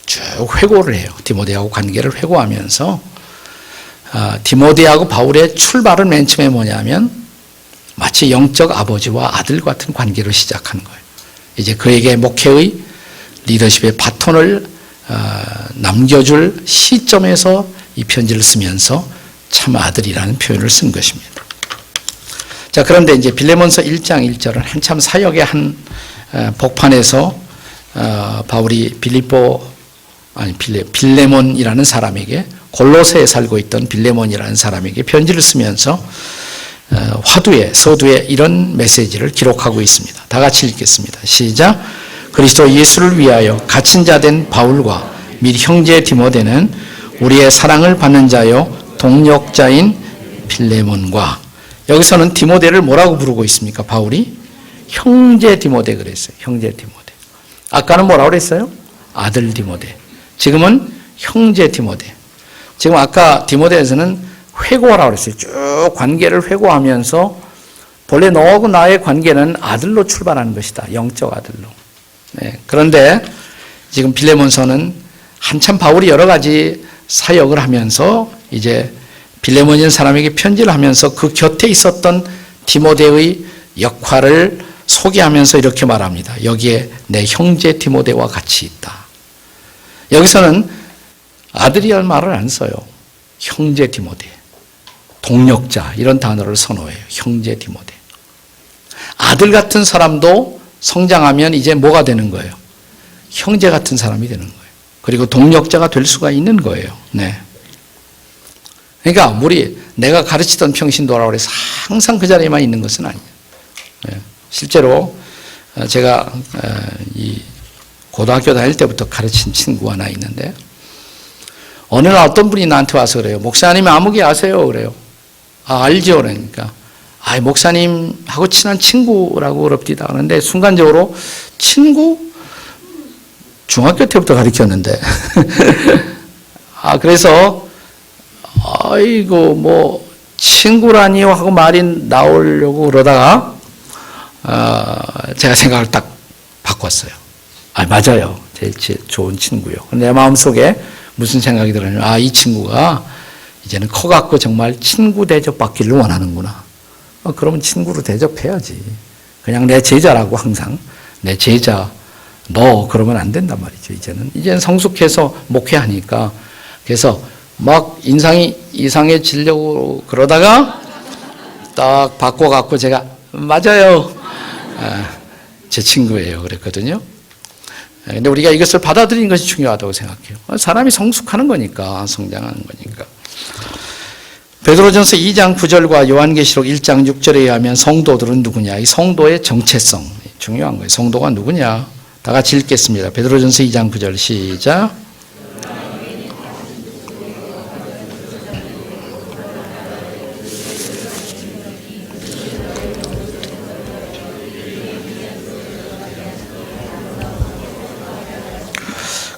쭉 회고를 해요. 디모데하고 관계를 회고하면서 디모데하고 바울의 출발은 맨 처음에 뭐냐면 마치 영적 아버지와 아들 같은 관계로 시작하는 거예요. 이제 그에게 목회의 리더십의 바톤을 남겨줄 시점에서 이 편지를 쓰면서 참 아들이라는 표현을 쓴 것입니다. 자, 그런데 이제 빌레몬서 1장 1절은 한참 사역의 한 복판에서 바울이 빌레몬이라는 사람에게 골로새에 살고 있던 빌레몬이라는 사람에게 편지를 쓰면서 화두에 서두에 이런 메시지를 기록하고 있습니다. 다 같이 읽겠습니다. 시작. 그리스도 예수를 위하여 갇힌 자 된 바울과 및 형제 디모데는 우리의 사랑을 받는 자요 동력자인 빌레몬과 여기서는 디모데를 뭐라고 부르고 있습니까? 바울이 형제 디모데 그랬어요. 형제 디모데. 아까는 뭐라고 그랬어요? 아들 디모데. 지금은 형제 디모데. 지금 아까 디모데에서는 회고하라고 그랬어요. 쭉 관계를 회고하면서 본래 너하고 나의 관계는 아들로 출발하는 것이다. 영적 아들로. 네. 그런데 지금 빌레몬서는 한참 바울이 여러 가지 사역을 하면서 이제 빌레몬이라는 사람에게 편지를 하면서 그 곁에 있었던 디모데의 역할을 소개하면서 이렇게 말합니다. 여기에 내 형제 디모데와 같이 있다. 여기서는 아들이라는 말을 안 써요. 형제 디모데, 동력자 이런 단어를 선호해요. 형제 디모데. 아들 같은 사람도 성장하면 이제 뭐가 되는 거예요? 형제 같은 사람이 되는 거예요. 그리고 동력자가 될 수가 있는 거예요. 네. 그러니까 내가 가르치던 평신도라고 해서 항상 그 자리에만 있는 것은 아니에요. 네. 실제로 제가 이 고등학교 다닐 때부터 가르친 친구가 하나 있는데 어느 날 어떤 분이 나한테 와서 그래요. 목사님 아무개 아세요? 그래요. 아, 알죠. 그러니까 목사님하고 친한 친구라고 그럽디다. 그런데 순간적으로 친구? 중학교 때부터 가르쳤는데 그래서 아이고 친구라니요 하고 말이 나오려고 그러다가 제가 생각을 딱 바꿨어요. 맞아요. 제일 좋은 친구요. 내 마음속에 무슨 생각이 들었냐면 이 친구가 이제는 커갖고 정말 친구 대접받기를 원하는구나. 그러면 친구로 대접해야지. 그냥 내 제자라고 항상 내 제자 너 그러면 안 된단 말이죠. 이제는 성숙해서 목회하니까 그래서 막 인상이 이상해지려고 그러다가 딱 바꿔갖고 제가 맞아요. 제 친구예요. 그랬거든요. 근데 우리가 이것을 받아들이는 것이 중요하다고 생각해요. 사람이 성숙하는 거니까, 성장하는 거니까. 베드로전서 2장 9절과 요한계시록 1장 6절에 의하면 성도들은 누구냐? 이 성도의 정체성 중요한 거예요. 성도가 누구냐? 다 같이 읽겠습니다. 베드로전서 2장 9절 시작.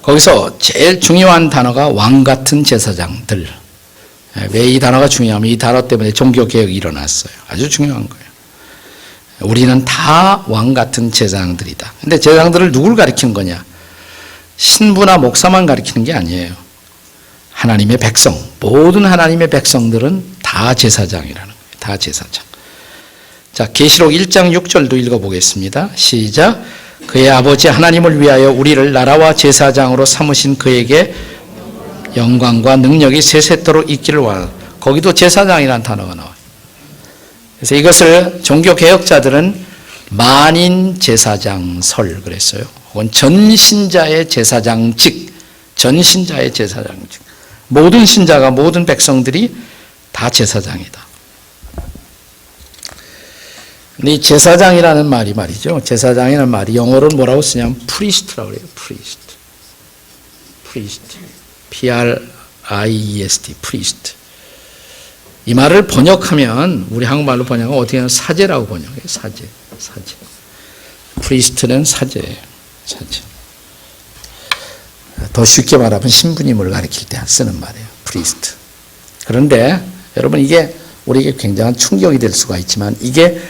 거기서 제일 중요한 단어가 왕 같은 제사장들. 왜 이 단어가 중요하면 이 단어 때문에 종교개혁이 일어났어요. 아주 중요한 거예요. 우리는 다 왕 같은 제사장들이다. 근데 제사장들을 누굴 가리키는 거냐? 신부나 목사만 가리키는 게 아니에요. 하나님의 백성, 모든 하나님의 백성들은 다 제사장이라는 거예요. 다 제사장. 자, 계시록 1장 6절도 읽어보겠습니다. 시작. 그의 아버지 하나님을 위하여 우리를 나라와 제사장으로 삼으신 그에게 영광과 능력이 세세토록 있기를 원하노라. 거기도 제사장이라는 단어가 나와요. 그래서 이것을 종교개혁자들은 만인 제사장설 그랬어요. 혹은 전신자의 제사장직, 전신자의 제사장직. 모든 신자가, 모든 백성들이 다 제사장이다. 근데 이 제사장이라는 말이 말이죠. 제사장이라는 말이 영어로는 뭐라고 쓰냐면 priest라고 그래요. priest. P-R-I-E-S-T, priest. 이 말을 번역하면, 우리 한국말로 번역하면 어떻게 하면 사제라고 번역해요. 사제. priest는 사제예요. 사제. 더 쉽게 말하면 신부님을 가리킬 때 쓰는 말이에요. priest. 그런데 여러분 이게 우리에게 굉장한 충격이 될 수가 있지만 이게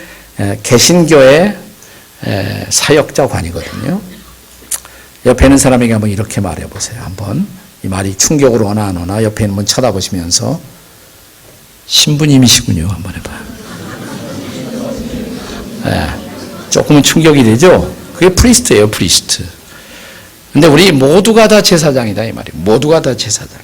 개신교의 사역자관이거든요. 옆에 있는 사람에게 한번 이렇게 말해 보세요. 한번 이 말이 충격으로 오나 안 오나 옆에 있는 분 쳐다보시면서 신부님이시군요. 한번 해봐요. 조금은 충격이 되죠? 그게 프리스트예요. 프리스트. 근데 우리 모두가 다 제사장이다 이 말이에요. 모두가 다 제사장.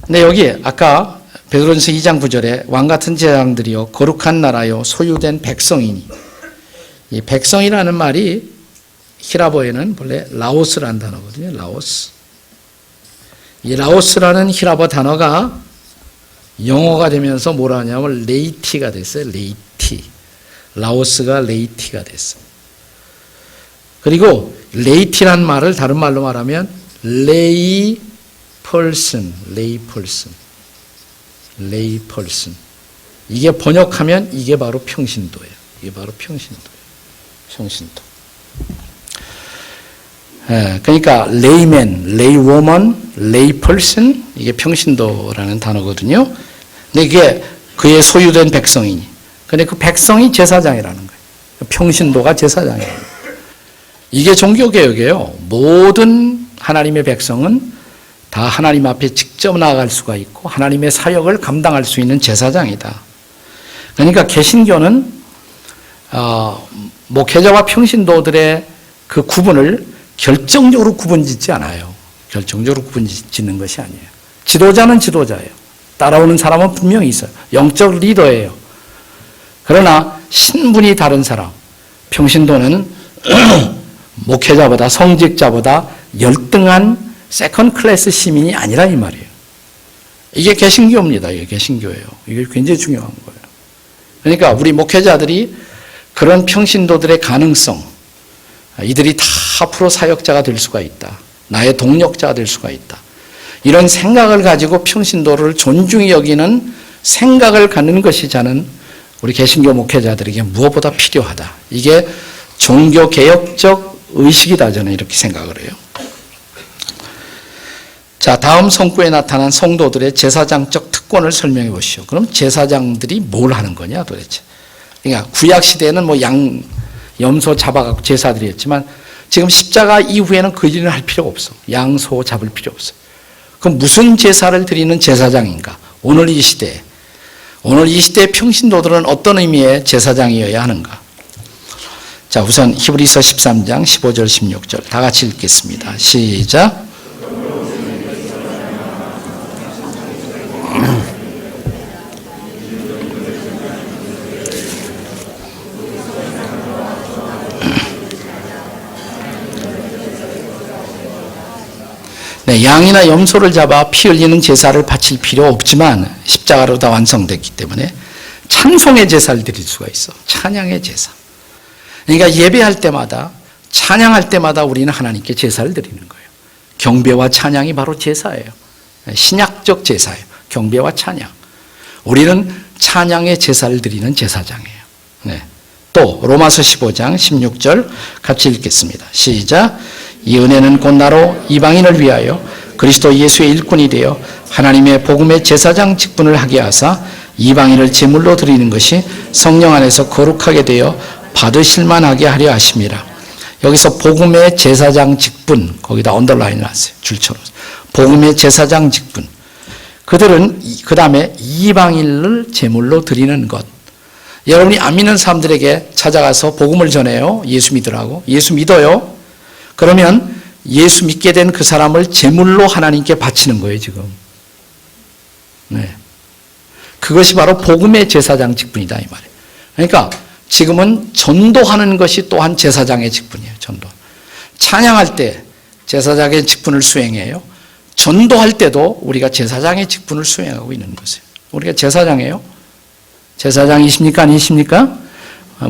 근데 여기 아까 베드로전서 2장 9절에 왕같은 제사장들이요 거룩한 나라요 소유된 백성이니, 이 백성이라는 말이 히라보에는 본래 라오스라는 단어거든요. 라오스. 이 라오스라는 히라보 단어가 영어가 되면서 뭐라 하냐면 레이티가 됐어요. 레이티. 라오스가 레이티가 됐어요. 그리고 레이티라는 말을 다른 말로 말하면 레이 펄슨. 이게 번역하면 이게 바로 평신도예요. 이게 바로 평신도예요. 평신도. 그러니까 레이맨, 레이워먼, 레이펄슨 이게 평신도라는 단어거든요. 근데 이게 그의 소유된 백성이니. 근데 그 백성이 제사장이라는 거예요. 평신도가 제사장이에요. 이게 종교개혁이에요. 모든 하나님의 백성은 다 하나님 앞에 직접 나아갈 수가 있고 하나님의 사역을 감당할 수 있는 제사장이다. 그러니까 개신교는 목회자와 평신도들의 그 구분을 결정적으로 구분짓지 않아요. 결정적으로 구분짓는 것이 아니에요. 지도자는 지도자예요. 따라오는 사람은 분명히 있어요. 영적 리더예요. 그러나 신분이 다른 사람, 평신도는 목회자보다 성직자보다 열등한 세컨 클래스 시민이 아니라 이 말이에요. 이게 개신교입니다. 이게 개신교예요. 이게 굉장히 중요한 거예요. 그러니까 우리 목회자들이 그런 평신도들의 가능성, 이들이 다 앞으로 사역자가 될 수가 있다. 나의 동력자가 될 수가 있다. 이런 생각을 가지고 평신도를 존중히 여기는 생각을 갖는 것이 저는 우리 개신교 목회자들에게 무엇보다 필요하다. 이게 종교개혁적 의식이다. 저는 이렇게 생각을 해요. 자, 다음 성구에 나타난 성도들의 제사장적 특권을 설명해 보시오. 그럼 제사장들이 뭘 하는 거냐 도대체. 그러니까 구약시대에는 뭐 염소 잡아갖고 제사들이 했지만 지금 십자가 이후에는 그 일을 할 필요가 없어. 양소 잡을 필요 없어. 그럼 무슨 제사를 드리는 제사장인가? 오늘 이 시대의 평신도들은 어떤 의미의 제사장이어야 하는가? 자, 우선 히브리서 13장 15절 16절 다 같이 읽겠습니다. 시작. 네, 양이나 염소를 잡아 피 흘리는 제사를 바칠 필요 없지만 십자가로 다 완성됐기 때문에 찬송의 제사를 드릴 수가 있어. 찬양의 제사. 그러니까 예배할 때마다, 찬양할 때마다 우리는 하나님께 제사를 드리는 거예요. 경배와 찬양이 바로 제사예요. 신약적 제사예요. 경배와 찬양. 우리는 찬양의 제사를 드리는 제사장이에요. 네. 또 로마서 15장 16절 같이 읽겠습니다. 시작. 이 은혜는 곧 나로 이방인을 위하여 그리스도 예수의 일꾼이 되어 하나님의 복음의 제사장 직분을 하게 하사 이방인을 제물로 드리는 것이 성령 안에서 거룩하게 되어 받으실 만하게 하려 하심이라. 여기서 복음의 제사장 직분, 거기다 언더라인을 하세요. 줄처럼. 복음의 제사장 직분. 그들은 그 다음에 이방인을 제물로 드리는 것. 여러분이 안 믿는 사람들에게 찾아가서 복음을 전해요. 예수 믿으라고. 예수 믿어요. 그러면 예수 믿게 된 그 사람을 제물로 하나님께 바치는 거예요, 지금. 네. 그것이 바로 복음의 제사장 직분이다, 이 말이에요. 그러니까 지금은 전도하는 것이 또한 제사장의 직분이에요, 전도. 찬양할 때 제사장의 직분을 수행해요. 전도할 때도 우리가 제사장의 직분을 수행하고 있는 것이에요. 우리가 제사장이에요. 제사장이십니까? 아니십니까?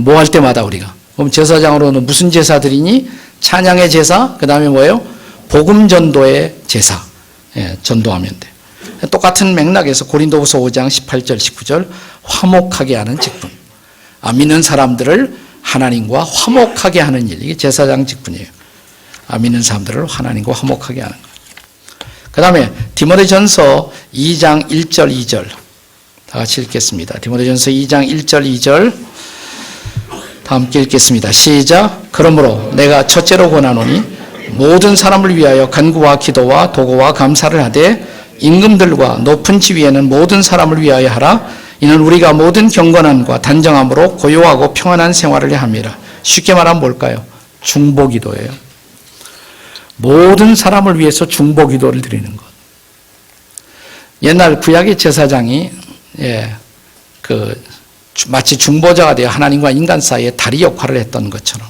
뭐 할 때마다 우리가. 그럼 제사장으로는 무슨 제사 드리니? 찬양의 제사, 그 다음에 뭐예요? 복음 전도의 제사. 예, 전도하면 돼. 똑같은 맥락에서 고린도후서 5장 18절, 19절 화목하게 하는 직분. 믿는 사람들을 하나님과 화목하게 하는 일. 이게 제사장 직분이에요. 믿는 사람들을 하나님과 화목하게 하는 것. 그 다음에 디모데전서 2장 1절, 2절. 다 같이 읽겠습니다. 디모데전서 2장 1절, 2절. 다 함께 읽겠습니다. 시작. 그러므로 내가 첫째로 권하노니 모든 사람을 위하여 간구와 기도와 도고와 감사를 하되 임금들과 높은 지위에는 모든 사람을 위하여 하라. 이는 우리가 모든 경건함과 단정함으로 고요하고 평안한 생활을 해야 합니다. 쉽게 말하면 뭘까요? 중보기도예요. 모든 사람을 위해서 중보기도를 드리는 것. 옛날 구약의 제사장이 마치 중보자가 되어 하나님과 인간 사이에 다리 역할을 했던 것처럼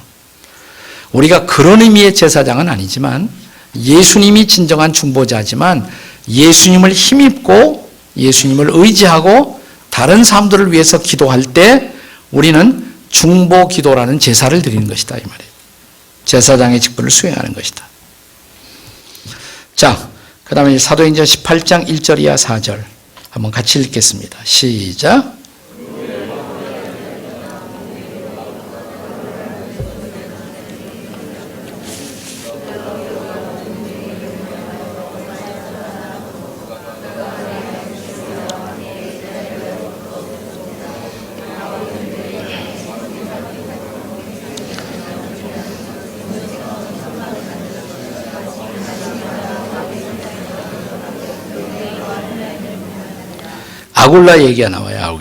우리가 그런 의미의 제사장은 아니지만 예수님이 진정한 중보자지만 예수님을 힘입고 예수님을 의지하고 다른 사람들을 위해서 기도할 때 우리는 중보기도라는 제사를 드리는 것이다, 이 말이에요. 제사장의 직분을 수행하는 것이다. 자, 그 다음에 사도행전 18장 1절 이하 4절 한번 같이 읽겠습니다. 시작. 아굴라 얘기가 나와요.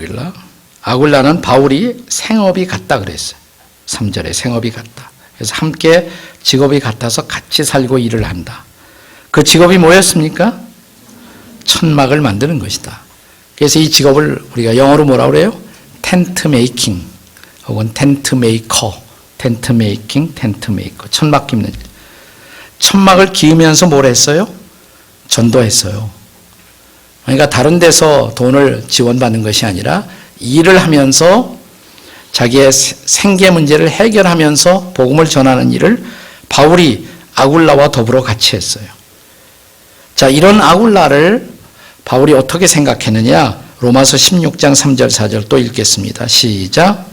아굴라는 바울이 생업이 같다 그랬어요. 3절에 생업이 같다. 그래서 함께 직업이 같아서 같이 살고 일을 한다. 그 직업이 뭐였습니까? 천막을 만드는 것이다. 그래서 이 직업을 우리가 영어로 뭐라고 그래요? 텐트 메이킹 혹은 텐트 메이커, 텐트 메이킹, 텐트 메이커, 천막 깁는 일. 천막을 기으면서 뭘 했어요? 전도했어요. 그러니까 다른 데서 돈을 지원받는 것이 아니라 일을 하면서 자기의 생계 문제를 해결하면서 복음을 전하는 일을 바울이 아굴라와 더불어 같이 했어요. 자, 이런 아굴라를 바울이 어떻게 생각했느냐? 로마서 16장 3절 4절 또 읽겠습니다. 시작.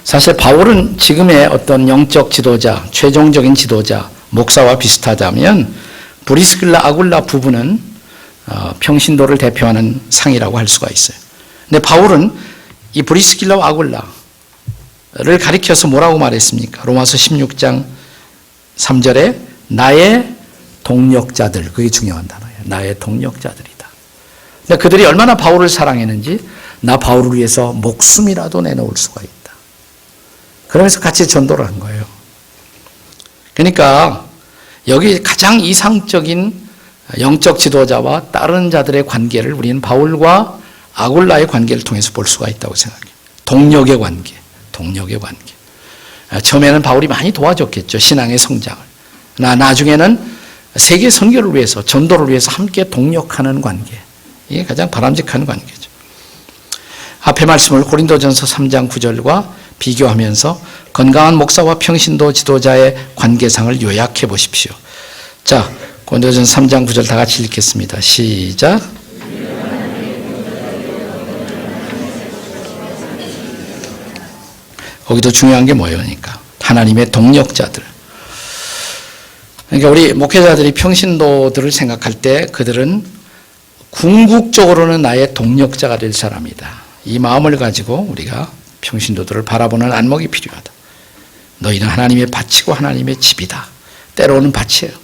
사실 바울은 지금의 어떤 영적 지도자, 최종적인 지도자, 목사와 비슷하다면 브리스길라 아굴라 부부는 평신도를 대표하는 상이라고 할 수가 있어요. 근데 바울은 이 브리스길라와 아굴라를 가리켜서 뭐라고 말했습니까? 로마서 16장 3절에 나의 동력자들, 그게 중요한 단어예요. 나의 동력자들이다. 근데 그들이 얼마나 바울을 사랑했는지 나 바울을 위해서 목숨이라도 내놓을 수가 있다. 그러면서 같이 전도를 한 거예요. 그러니까 여기 가장 이상적인 영적 지도자와 다른 자들의 관계를 우리는 바울과 아굴라의 관계를 통해서 볼 수가 있다고 생각해요. 동력의 관계, 동력의 관계. 처음에는 바울이 많이 도와줬겠죠. 신앙의 성장을. 나중에는 세계 선교를 위해서, 전도를 위해서 함께 동력하는 관계. 이게 가장 바람직한 관계죠. 앞의 말씀을 고린도전서 3장 9절과 비교하면서 건강한 목사와 평신도 지도자의 관계상을 요약해 보십시오. 자, 고린도전서 3장 9절 다 같이 읽겠습니다. 시작. 거기도 중요한 게 뭐예요? 그러니까 하나님의 동력자들. 그러니까 우리 목회자들이 평신도들을 생각할 때 그들은 궁극적으로는 나의 동력자가 될 사람이다. 이 마음을 가지고 우리가 평신도들을 바라보는 안목이 필요하다. 너희는 하나님의 밭이고 하나님의 집이다. 때로는 밭이에요.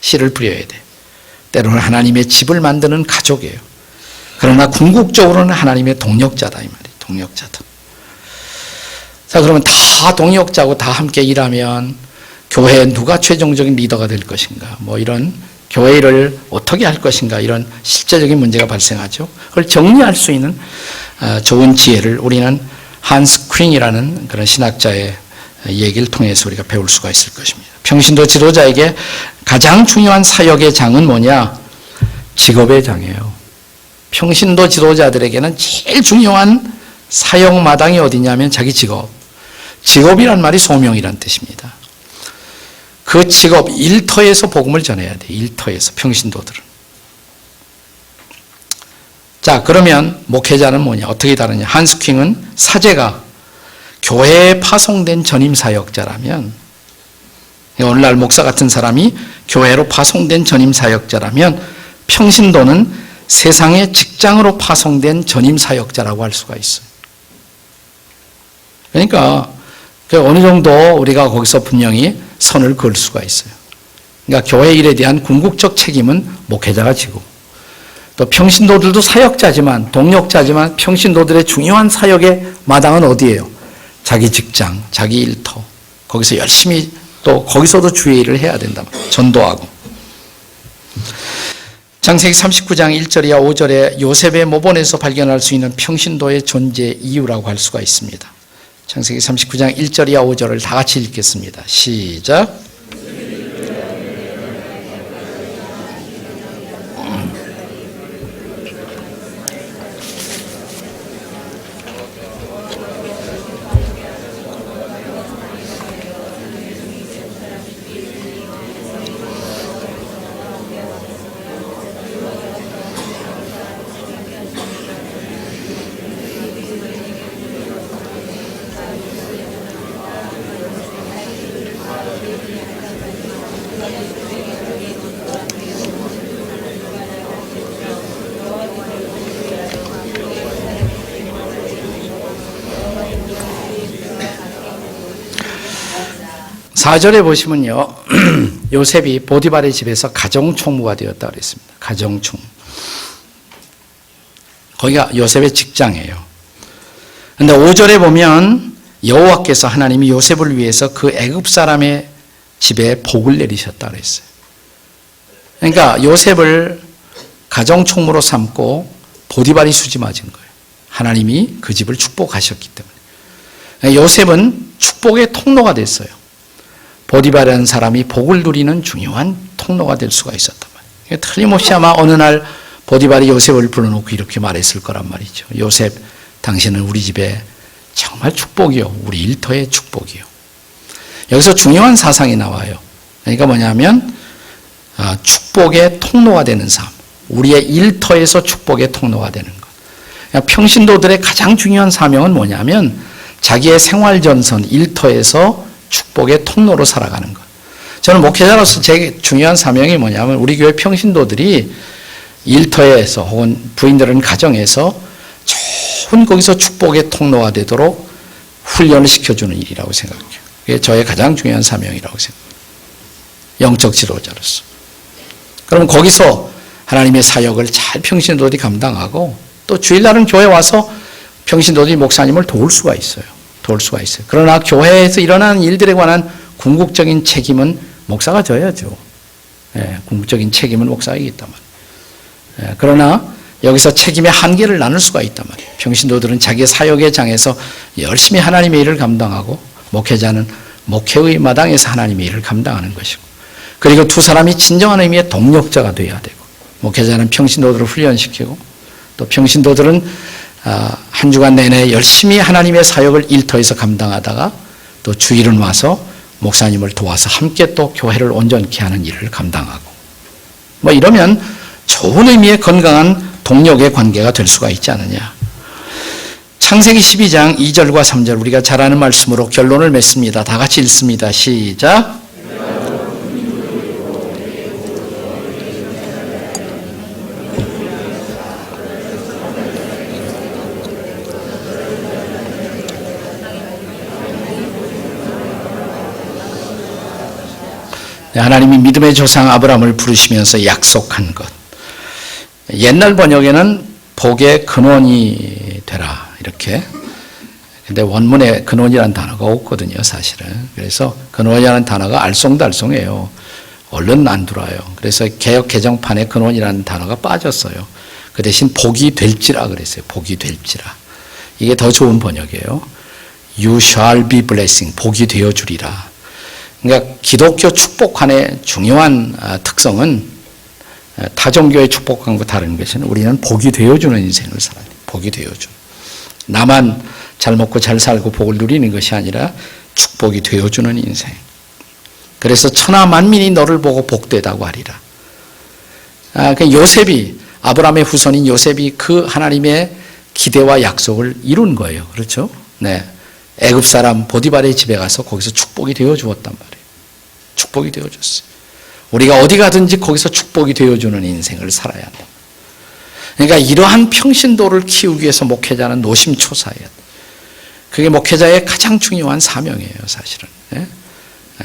씨를 뿌려야 돼. 때로는 하나님의 집을 만드는 가족이에요. 그러나 궁극적으로는 하나님의 동력자다 이 말이에요. 동력자다. 자, 그러면 다 동력자고 다 함께 일하면 교회에 누가 최종적인 리더가 될 것인가? 뭐 이런 교회 일을 어떻게 할 것인가? 이런 실제적인 문제가 발생하죠. 그걸 정리할 수 있는 좋은 지혜를 우리는 한스 퀸이라는 그런 신학자의 얘기를 통해서 우리가 배울 수가 있을 것입니다. 평신도 지도자에게 가장 중요한 사역의 장은 뭐냐? 직업의 장이에요. 평신도 지도자들에게는 제일 중요한 사역 마당이 어디냐면 자기 직업. 직업이란 말이 소명이란 뜻입니다. 그 직업, 일터에서 복음을 전해야 돼. 일터에서, 평신도들은. 자, 그러면 목회자는 뭐냐? 어떻게 다르냐? 한스 킹은 사제가 교회에 파송된 전임 사역자라면, 오늘날 목사 같은 사람이 교회로 파송된 전임 사역자라면, 평신도는 세상의 직장으로 파송된 전임 사역자라고 할 수가 있어요. 그러니까 어느 정도 우리가 거기서 분명히 선을 그을 수가 있어요. 그러니까 교회 일에 대한 궁극적 책임은 목회자가 지고, 또 평신도들도 사역자지만, 동력자지만 평신도들의 중요한 사역의 마당은 어디예요? 자기 직장, 자기 일터. 거기서 열심히 또 거기서도 주의 일을 해야 된다. 전도하고. 창세기 39장 1절이야 5절에 요셉의 모본에서 발견할 수 있는 평신도의 존재 이유라고 할 수가 있습니다. 창세기 39장 1절이야 5절을 다 같이 읽겠습니다. 시작. 사절에 보시면요. 요셉이 보디발의 집에서 가정총무가 되었다 그랬습니다. 가정총무. 거기가 요셉의 직장이에요. 그런데 5절에 보면 여호와께서 하나님이 요셉을 위해서 그 애굽 사람의 집에 복을 내리셨다 그랬어요. 그러니까 요셉을 가정총무로 삼고 보디발이 수지 맞은 거예요. 하나님이 그 집을 축복하셨기 때문에. 요셉은 축복의 통로가 됐어요. 보디발이라는 사람이 복을 누리는 중요한 통로가 될 수가 있었단 말이에요. 틀림없이 아마 어느 날 보디발이 요셉을 불러놓고 이렇게 말했을 거란 말이죠. 요셉, 당신은 우리 집에 정말 축복이요. 우리 일터의 축복이요. 여기서 중요한 사상이 나와요. 그러니까 뭐냐면 축복의 통로가 되는 삶. 우리의 일터에서 축복의 통로가 되는 것. 그러니까 평신도들의 가장 중요한 사명은 뭐냐면 자기의 생활전선, 일터에서 축복의 통로로 살아가는 것. 저는 목회자로서 제일 중요한 사명이 뭐냐면 우리 교회 평신도들이 일터에서 혹은 부인들은 가정에서 좋은 거기서 축복의 통로가 되도록 훈련을 시켜주는 일이라고 생각해요. 그게 저의 가장 중요한 사명이라고 생각해요. 영적 지도자로서. 그럼 거기서 하나님의 사역을 잘 평신도들이 감당하고 또 주일날은 교회 와서 평신도들이 목사님을 도울 수가 있어요. 도울 수가 있어요. 그러나 교회에서 일어나는 일들에 관한 궁극적인 책임은 목사가 져야죠. 궁극적인 책임은 목사에게 있단 말이에요. 그러나 여기서 책임의 한계를 나눌 수가 있단 말이에요. 평신도들은 자기의 사역의 장에서 열심히 하나님의 일을 감당하고 목회자는 목회의 마당에서 하나님의 일을 감당하는 것이고, 그리고 두 사람이 진정한 의미의 동력자가 되어야 되고, 목회자는 평신도들을 훈련시키고, 또 평신도들은 한 주간 내내 열심히 하나님의 사역을 일터에서 감당하다가 또 주일은 와서 목사님을 도와서 함께 또 교회를 온전케 하는 일을 감당하고, 뭐 이러면 좋은 의미의 건강한 동력의 관계가 될 수가 있지 않느냐. 창세기 12장 2절과 3절 우리가 잘 아는 말씀으로 결론을 맺습니다. 다 같이 읽습니다. 시작. 하나님이 믿음의 조상 아브라함을 부르시면서 약속한 것. 옛날 번역에는 복의 근원이 되라 이렇게. 근데 원문에 근원이라는 단어가 없거든요, 사실은. 그래서 근원이라는 단어가 알쏭달쏭해요. 얼른 안 들어와요. 그래서 개역 개정판에 근원이라는 단어가 빠졌어요. 그 대신 복이 될지라 그랬어요. 복이 될지라. 이게 더 좋은 번역이에요. You shall be blessing. 복이 되어 주리라. 그러니까 기독교 축복관의 중요한 특성은 타 종교의 축복관과 다른 것은 우리는 복이 되어주는 인생을 살아야 돼요. 복이 되어주는. 나만 잘 먹고 잘 살고 복을 누리는 것이 아니라 축복이 되어주는 인생. 그래서 천하 만민이 너를 보고 복되다고 하리라. 요셉이, 아브라함의 후손인 요셉이 그 하나님의 기대와 약속을 이룬 거예요. 그렇죠? 네. 애굽 사람 보디발의 집에 가서 거기서 축복이 되어 주었단 말이에요. 축복이 되어 줬어요. 우리가 어디 가든지 거기서 축복이 되어 주는 인생을 살아야 한다. 그러니까 이러한 평신도를 키우기 위해서 목회자는 노심초사해야 돼. 그게 목회자의 가장 중요한 사명이에요, 사실은.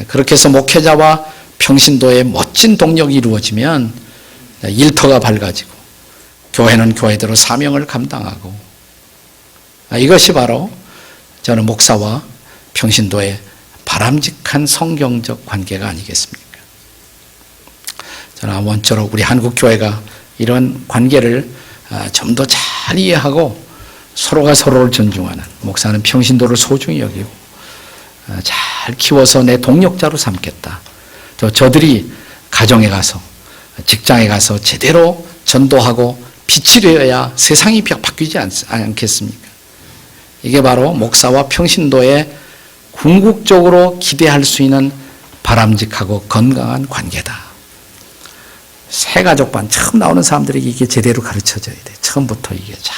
그렇게 해서 목회자와 평신도의 멋진 동력이 이루어지면 일터가 밝아지고 교회는 교회대로 사명을 감당하고, 이것이 바로 저는 목사와 평신도의 바람직한 성경적 관계가 아니겠습니까? 저는 원초록 우리 한국교회가 이런 관계를 좀 더 잘 이해하고 서로가 서로를 존중하는, 목사는 평신도를 소중히 여기고 잘 키워서 내 동력자로 삼겠다. 저들이 가정에 가서 직장에 가서 제대로 전도하고 빛이 되어야 세상이 바뀌지 않겠습니까? 이게 바로 목사와 평신도의 궁극적으로 기대할 수 있는 바람직하고 건강한 관계다. 새가족반 처음 나오는 사람들에게 이게 제대로 가르쳐져야 돼. 처음부터 이게 잘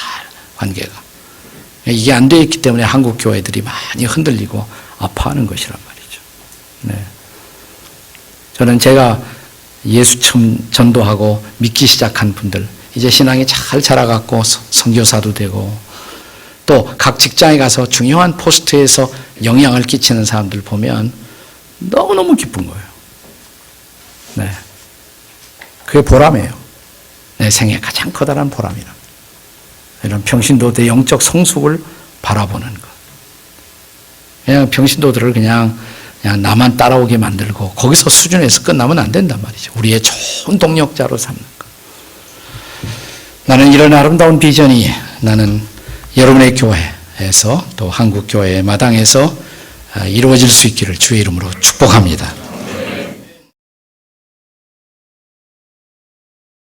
관계가. 이게 안 되어 있기 때문에 한국 교회들이 많이 흔들리고 아파하는 것이란 말이죠. 네. 저는 제가 예수 처음 전도하고 믿기 시작한 분들, 이제 신앙이 잘 자라갖고 선교사도 되고 또 각 직장에 가서 중요한 포스트에서 영향을 끼치는 사람들 보면 너무너무 기쁜 거예요. 네. 그게 보람이에요. 내 생애 가장 커다란 보람이라. 이런 평신도들의 영적 성숙을 바라보는 것. 그냥 평신도들을 그냥 나만 따라오게 만들고 거기서 수준에서 끝나면 안 된단 말이죠. 우리의 좋은 동력자로 삼는 것. 나는 이런 아름다운 비전이 나는 여러분의 교회에서 또 한국 교회의 마당에서 이루어질 수 있기를 주의 이름으로 축복합니다.